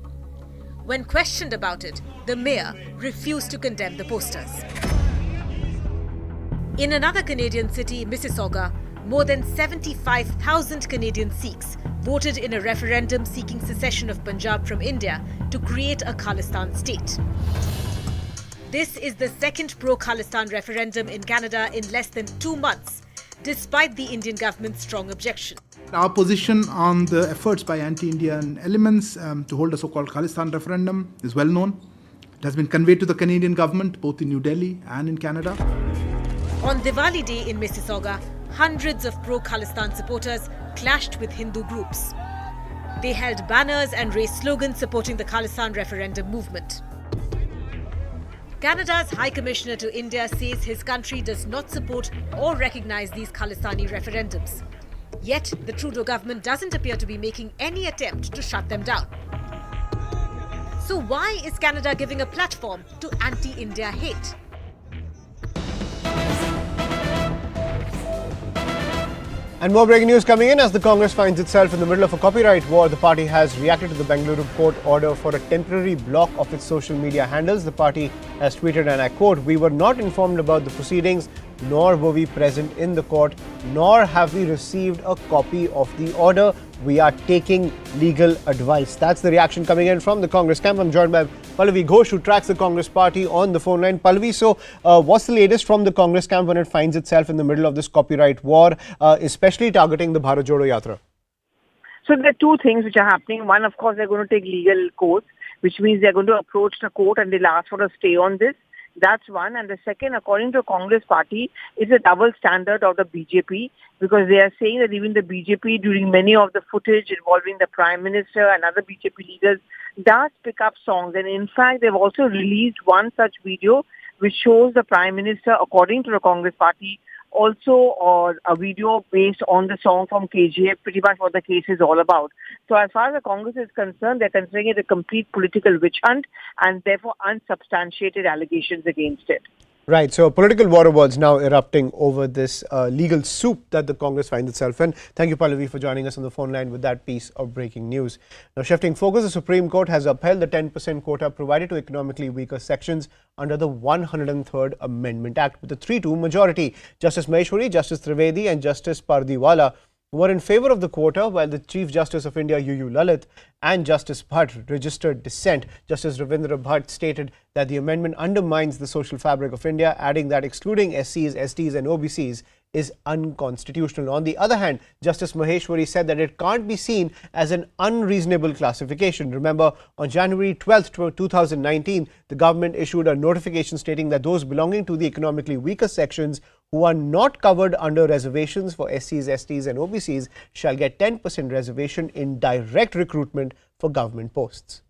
When questioned about it, the mayor refused to condemn the posters. In another Canadian city, Mississauga, more than 75,000 Canadian Sikhs voted in a referendum seeking secession of Punjab from India to create a Khalistan state. This is the second pro-Khalistan referendum in Canada in less than 2 months, despite the Indian government's strong objection. Our position on the efforts by anti-Indian elements to hold a so-called Khalistan referendum is well known. It has been conveyed to the Canadian government, both in New Delhi and in Canada. On Diwali Day in Mississauga, hundreds of pro-Khalistan supporters clashed with Hindu groups. They held banners and raised slogans supporting the Khalistan referendum movement. Canada's High Commissioner to India says his country does not support or recognize these Khalistani referendums. Yet, the Trudeau government doesn't appear to be making any attempt to shut them down. So why is Canada giving a platform to anti-India hate? And more breaking news coming in as the Congress finds itself in the middle of a copyright war. The party has reacted to the Bengaluru court order for a temporary block of its social media handles. The party has tweeted, and I quote, "We were not informed about the proceedings, nor were we present in the court, nor have we received a copy of the order. We are taking legal advice." That's the reaction coming in from the Congress camp. I'm joined by Pallavi Ghosh, who tracks the Congress party, on the phone line. Pallavi, so what's the latest from the Congress camp when it finds itself in the middle of this copyright war, especially targeting the Bharat Jodo Yatra? So there are two things which are happening. One, of course, they're going to take legal course, which means they're going to approach the court and they'll ask for a stay on this. That's one. And the second, according to the Congress party, is a double standard of the BJP, because they are saying that even the BJP, during many of the footage involving the Prime Minister and other BJP leaders, does pick up songs. And in fact, they've also released one such video which shows the Prime Minister, according to the Congress party, also a video based on the song from KGF, pretty much what the case is all about. So as far as the Congress is concerned, they're considering it a complete political witch hunt and therefore unsubstantiated allegations against it. Right, so political war was now erupting over this legal soup that the Congress finds itself in. Thank you, Pallavi, for joining us on the phone line with that piece of breaking news. Now, shifting focus, the Supreme Court has upheld the 10% quota provided to economically weaker sections under the 103rd Amendment Act with a 3-2 majority. Justice Maheshwari, Justice Trivedi and Justice Pardiwala were in favour of the quota, while the Chief Justice of India, U.U. Lalit, and Justice Bhatt registered dissent. Justice Ravindra Bhatt stated that the amendment undermines the social fabric of India, adding that excluding SCs, STs and OBCs is unconstitutional. On the other hand, Justice Maheshwari said that it can't be seen as an unreasonable classification. Remember, on January 12, 2019, the government issued a notification stating that those belonging to the economically weaker sections who are not covered under reservations for SCs, STs and OBCs shall get 10% reservation in direct recruitment for government posts.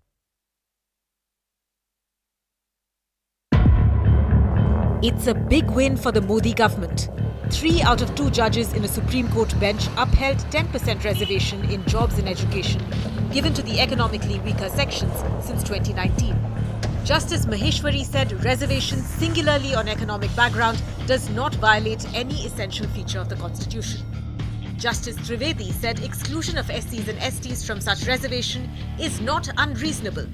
It's a big win for the Modi government. 3 out of 2 judges in a Supreme Court bench upheld 10% reservation in jobs and education given to the economically weaker sections since 2019. Justice Maheshwari said reservation singularly on economic background does not violate any essential feature of the Constitution. Justice Trivedi said exclusion of SCs and STs from such reservation is not unreasonable.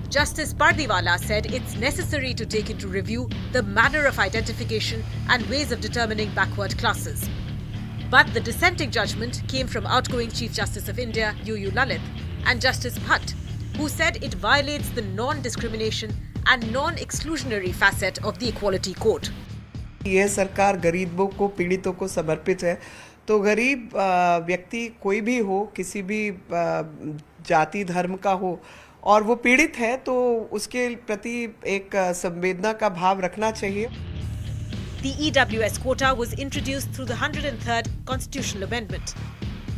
Justice Pardiwala said it's necessary to take into review the manner of identification and ways of determining backward classes. But the dissenting judgment came from outgoing Chief Justice of India, U.U. Lalit, and Justice Bhatt, who said it violates the non-discrimination and non-exclusionary facet of the Equality Code. ये सरकार गरीबों को, पीड़ितों को समर्पित है, तो गरीब व्यक्ति कोई भी हो, किसी भी जाति धर्म का हो और वो पीड़ित है, तो उसके प्रति एक संवेदना का भाव रखना चाहिए. The EWS quota was introduced through the 103rd Constitutional Amendment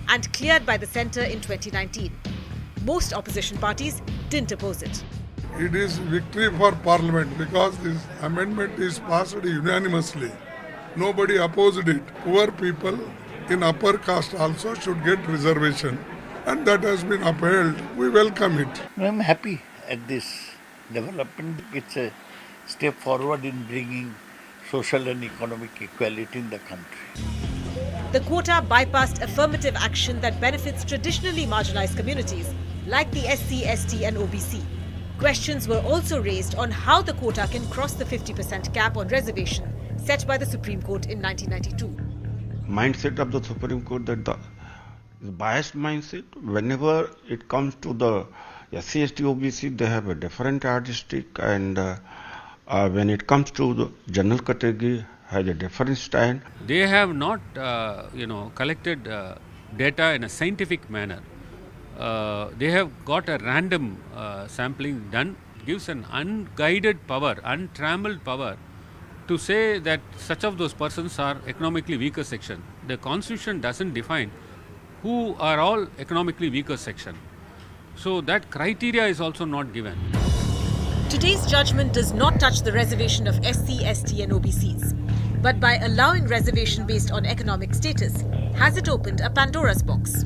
and cleared by the centre in 2019. Most opposition parties didn't oppose it. It is victory for Parliament because this amendment is passed unanimously. Nobody opposed it. Poor people in upper caste also should get reservation, and that has been upheld. We welcome it. I'm happy at this development. It's a step forward in bringing social and economic equality in the country. The quota bypassed affirmative action that benefits traditionally marginalized communities like the SC, ST and OBC. Questions were also raised on how the quota can cross the 50% cap on reservation set by the Supreme Court in 1992. Mindset of the Supreme Court that the biased mindset, whenever it comes to the SC, ST, OBC, they have a different yardstick, and when it comes to the general category, has a different stand. They have not, collected data in a scientific manner. They have got a random sampling done, gives an unguided power, untrammeled power to say that such of those persons are economically weaker section. The Constitution doesn't define who are all economically weaker section. So that criteria is also not given. Today's judgment does not touch the reservation of SC, ST and OBCs. But by allowing reservation based on economic status, has it opened a Pandora's box?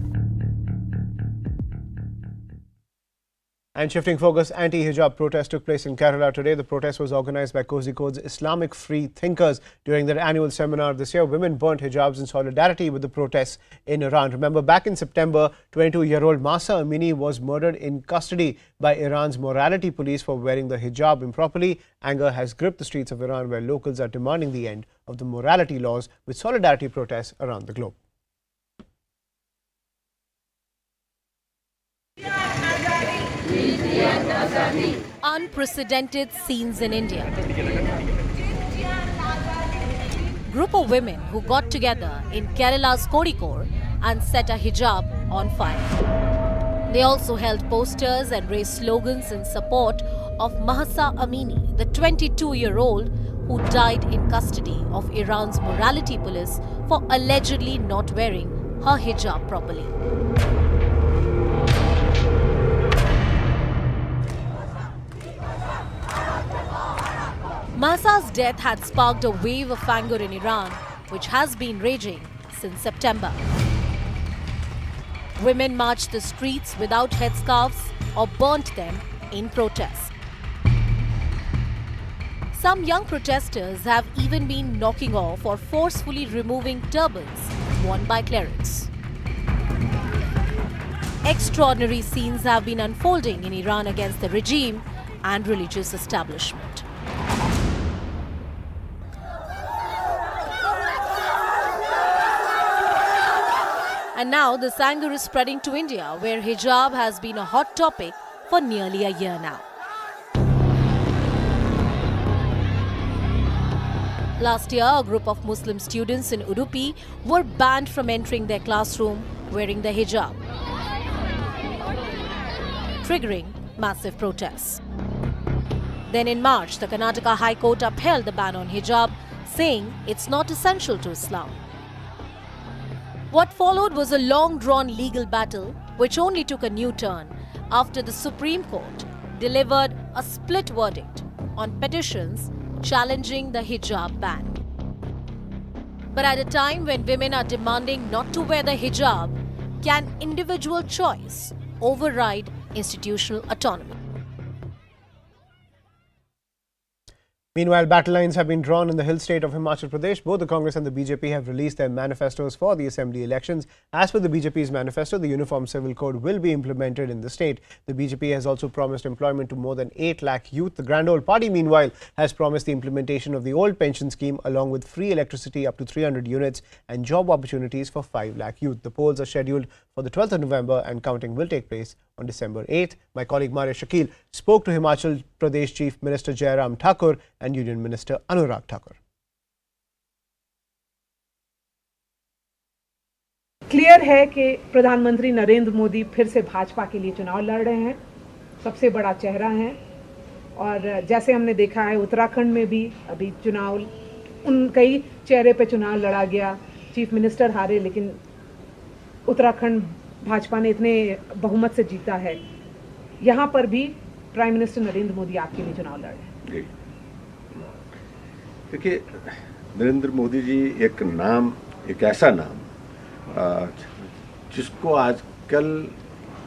And shifting focus, anti-hijab protest took place in Kerala today. The protest was organized by Kozhikode's Islamic Free Thinkers. During their annual seminar this year, women burnt hijabs in solidarity with the protests in Iran. Remember, back in September, 22-year-old Mahsa Amini was murdered in custody by Iran's morality police for wearing the hijab improperly. Anger has gripped the streets of Iran, where locals are demanding the end of the morality laws with solidarity protests around the globe. unprecedented scenes in India. Group of women who got together in Kerala's Kozhikode and set a hijab on fire. They also held posters and raised slogans in support of Mahsa Amini, the 22-year-old who died in custody of Iran's morality police for allegedly not wearing her hijab properly. Mahsa's death had sparked a wave of anger in Iran, which has been raging since September. Women marched the streets without headscarves or burnt them in protest. Some young protesters have even been knocking off or forcefully removing turbans worn by clerics. Extraordinary scenes have been unfolding in Iran against the regime and religious establishment. And now this anger is spreading to India, where hijab has been a hot topic for nearly a year now. Last year, a group of Muslim students in Udupi were banned from entering their classroom wearing the hijab, triggering massive protests. Then in March, the Karnataka High Court upheld the ban on hijab, saying it's not essential to Islam. What followed was a long-drawn legal battle, which only took a new turn after the Supreme Court delivered a split verdict on petitions challenging the hijab ban. But at a time when women are demanding not to wear the hijab, can individual choice override institutional autonomy? Meanwhile, battle lines have been drawn in the hill state of Himachal Pradesh. Both the Congress and the BJP have released their manifestos for the assembly elections. As per the BJP's manifesto, the Uniform Civil Code will be implemented in the state. The BJP has also promised employment to more than 8 lakh youth. The Grand Old Party, meanwhile, has promised the implementation of the old pension scheme along with free electricity up to 300 units and job opportunities for 5 lakh youth. The polls are scheduled for the 12th of November and counting will take place on December 8th. My colleague Maria Shakil spoke to Himachal Pradesh Chief Minister Jairam Thakur and Union Minister Anurag Thakur. Clear है कि प्रधानमंत्री नरेंद्र मोदी फिर से भाजपा के लिए चुनाव लड़ रहे हैं, सबसे बड़ा चेहरा हैं और जैसे हमने देखा है उत्तराखंड में भी अभी चुनाव उन कई चेहरे पे चुनाव लड़ा गया, चीफ मिनिस्टर हारे लेकिन उत्तराखंड भाजपा ने इतने बहुमत से जीता है। यहाँ पर भी प्राइम मिनिस्टर नरेंद्र मोदी आपके लिए चुनाव लड़ रहे हैं। देखिए, नरेंद्र मोदी जी एक नाम, एक ऐसा नाम जिसको आजकल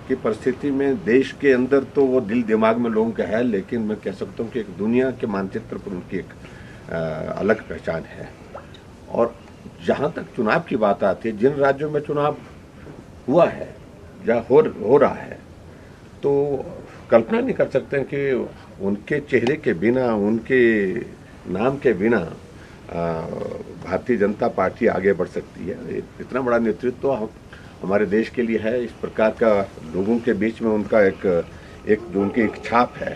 की परिस्थिति में देश के अंदर तो वो दिल दिमाग में लोगों का है, लेकिन मैं कह सकता हूँ कि एक दुनिया के मानचित्र पर उनकी एक अलग पहचान है। और जहाँ तक चुनाव की बात आती है, जिन राज्यों में चुनाव हुआ है या हो रहा है, तो कल्पना नहीं कर सकते हैं कि उनके चेहरे के बिना, उनके नाम के बिना भारतीय जनता पार्टी आगे बढ़ सकती है। इतना बड़ा नेतृत्व हमारे देश के लिए है, इस प्रकार का लोगों के बीच में उनका एक जो उनकी एक छाप है,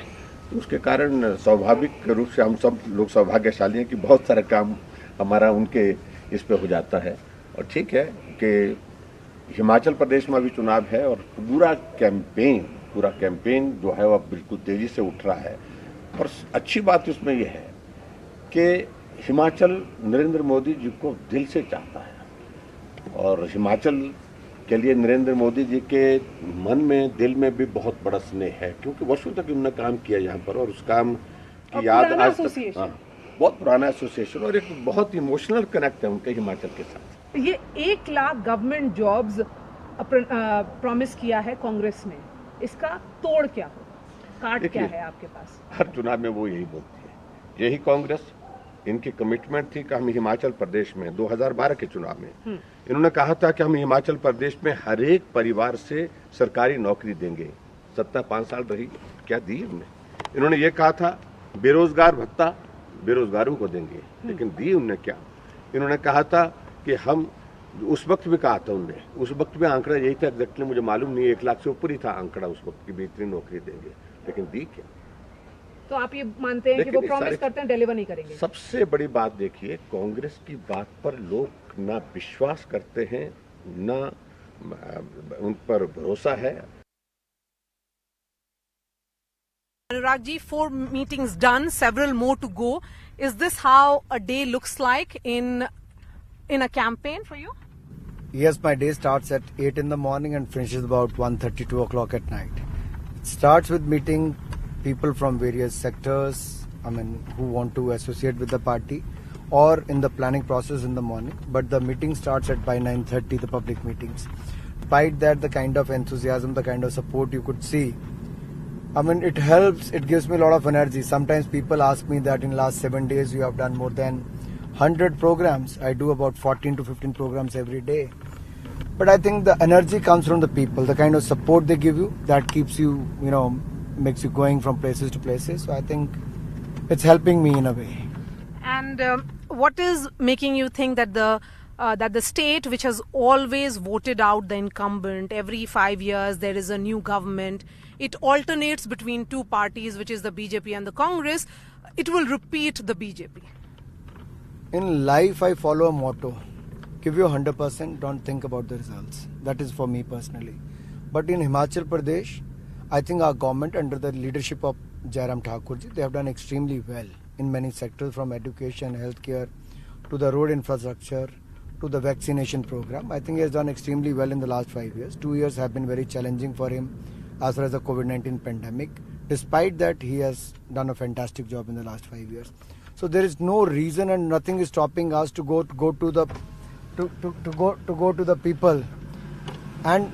तो उसके कारण स्वाभाविक रूप से हम सब लोग सौभाग्यशाली हैं कि बहुत सारा काम हमारा उनके इस पे हो जाता है। और ठीक है कि हिमाचल प्रदेश में भी चुनाव है और पूरा कैंपेन जो है वह बिल्कुल तेजी से उठ रहा है। और अच्छी बात इसमें यह है कि हिमाचल नरेंद्र मोदी जी को दिल से चाहता है और हिमाचल के लिए नरेंद्र मोदी जी के मन में, दिल में भी बहुत बड़ा स्नेह है, क्योंकि वर्षों तक उन्होंने काम किया यहाँ पर और उस काम की याद आज तक बहुत पुराना एसोसिएशन और एक बहुत इमोशनल कनेक्ट है उनके हिमाचल के साथ। ये 1 लाख गवर्नमेंट जॉब्स प्रॉमिस किया है कांग्रेस ने, इसका तोड़ क्या हो, काट क्या है आपके पास? हर चुनाव में वो यही बोलती है, यही कांग्रेस, इनकी कमिटमेंट थी कि हम हिमाचल प्रदेश में 2012 के चुनाव में इन्होंने कहा था कि हम हिमाचल प्रदेश में हर एक परिवार से सरकारी नौकरी देंगे। सत्ता 5 साल रही, क्या दी उन्होंने? इन्होंने ये कहा था बेरोजगार भत्ता बेरोजगारों को देंगे, लेकिन दी उन्होंने क्या? इन्होंने कहा था कि हम, उस वक्त भी कहा था उन्होंने, उस वक्त भी आंकड़ा यही था, एग्जैक्टली मुझे मालूम नहीं, 1 लाख से ऊपर ही था आंकड़ा उस वक्त की भी, इतनी नौकरी देंगे, लेकिन दी क्या? तो आप ये मानते हैं कि वो प्रॉमिस करते हैं, डिलीवर नहीं करेंगे? सबसे बड़ी बात देखिए, कांग्रेस की बात पर लोग ना विश्वास करते हैं, ना उन पर भरोसा है। Anurag ji, 4 meetings done, several more to go. Is this how a day looks like in a campaign for you? Yes, my day starts at 8 in the morning and finishes about 1:30, 2 o'clock at night. It starts with meeting people from various sectors, who want to associate with the party, or in the planning process in the morning. But the meeting starts at by 9:30, the public meetings. Despite that, the kind of enthusiasm, the kind of support you could see, it helps, it gives me a lot of energy. Sometimes people ask me that in last 7 days you have done more than 100 programs. I do about 14 to 15 programs every day. But I think the energy comes from the people, the kind of support they give you, that keeps you, makes you going from places to places. So I think it's helping me in a way. And what is making you think that the state, which has always voted out the incumbent, every 5 years there is a new government, it alternates between two parties, which is the BJP and the Congress, it will repeat the BJP? In life, I follow a motto: give you 100%, don't think about the results. That is for me personally. But in Himachal Pradesh, I think our government, under the leadership of Jairam Thakurji, they have done extremely well in many sectors, from education, healthcare, to the road infrastructure, to the vaccination program. I think he has done extremely well in the last 5 years. 2 years have been very challenging for him as far as the COVID-19 pandemic. Despite that, he has done a fantastic job in the last 5 years. So there is no reason and nothing is stopping us to go to the people. And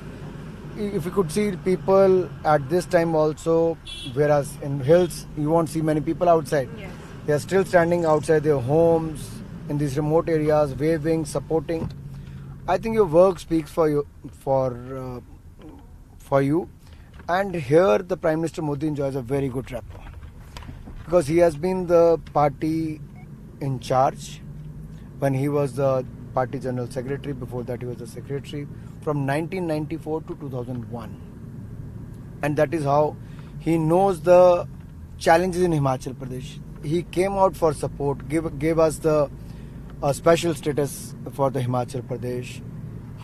if you could see people at this time also, whereas in hills you won't see many people outside. Yes. They are still standing outside their homes in these remote areas, waving, supporting. I think your work speaks for you. And here the Prime Minister Modi enjoys a very good rapport, because he has been the party in charge when he was the party general secretary. Before that, he was the secretary from 1994 to 2001. And that is how he knows the challenges in Himachal Pradesh. He came out for support, gave us the special status for the Himachal Pradesh.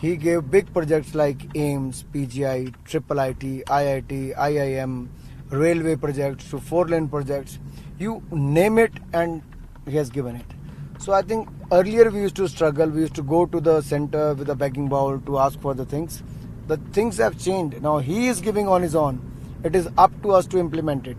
He gave big projects like AIMS, PGI, IIIT, IIT, IIM, railway projects to 4-lane projects. You name it and he has given it. So I think earlier we used to struggle. We used to go to the center with a begging bowl to ask for the things. The things have changed. Now he is giving on his own. It is up to us to implement it.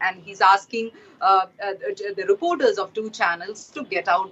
And he's asking the reporters of 2 channels to get out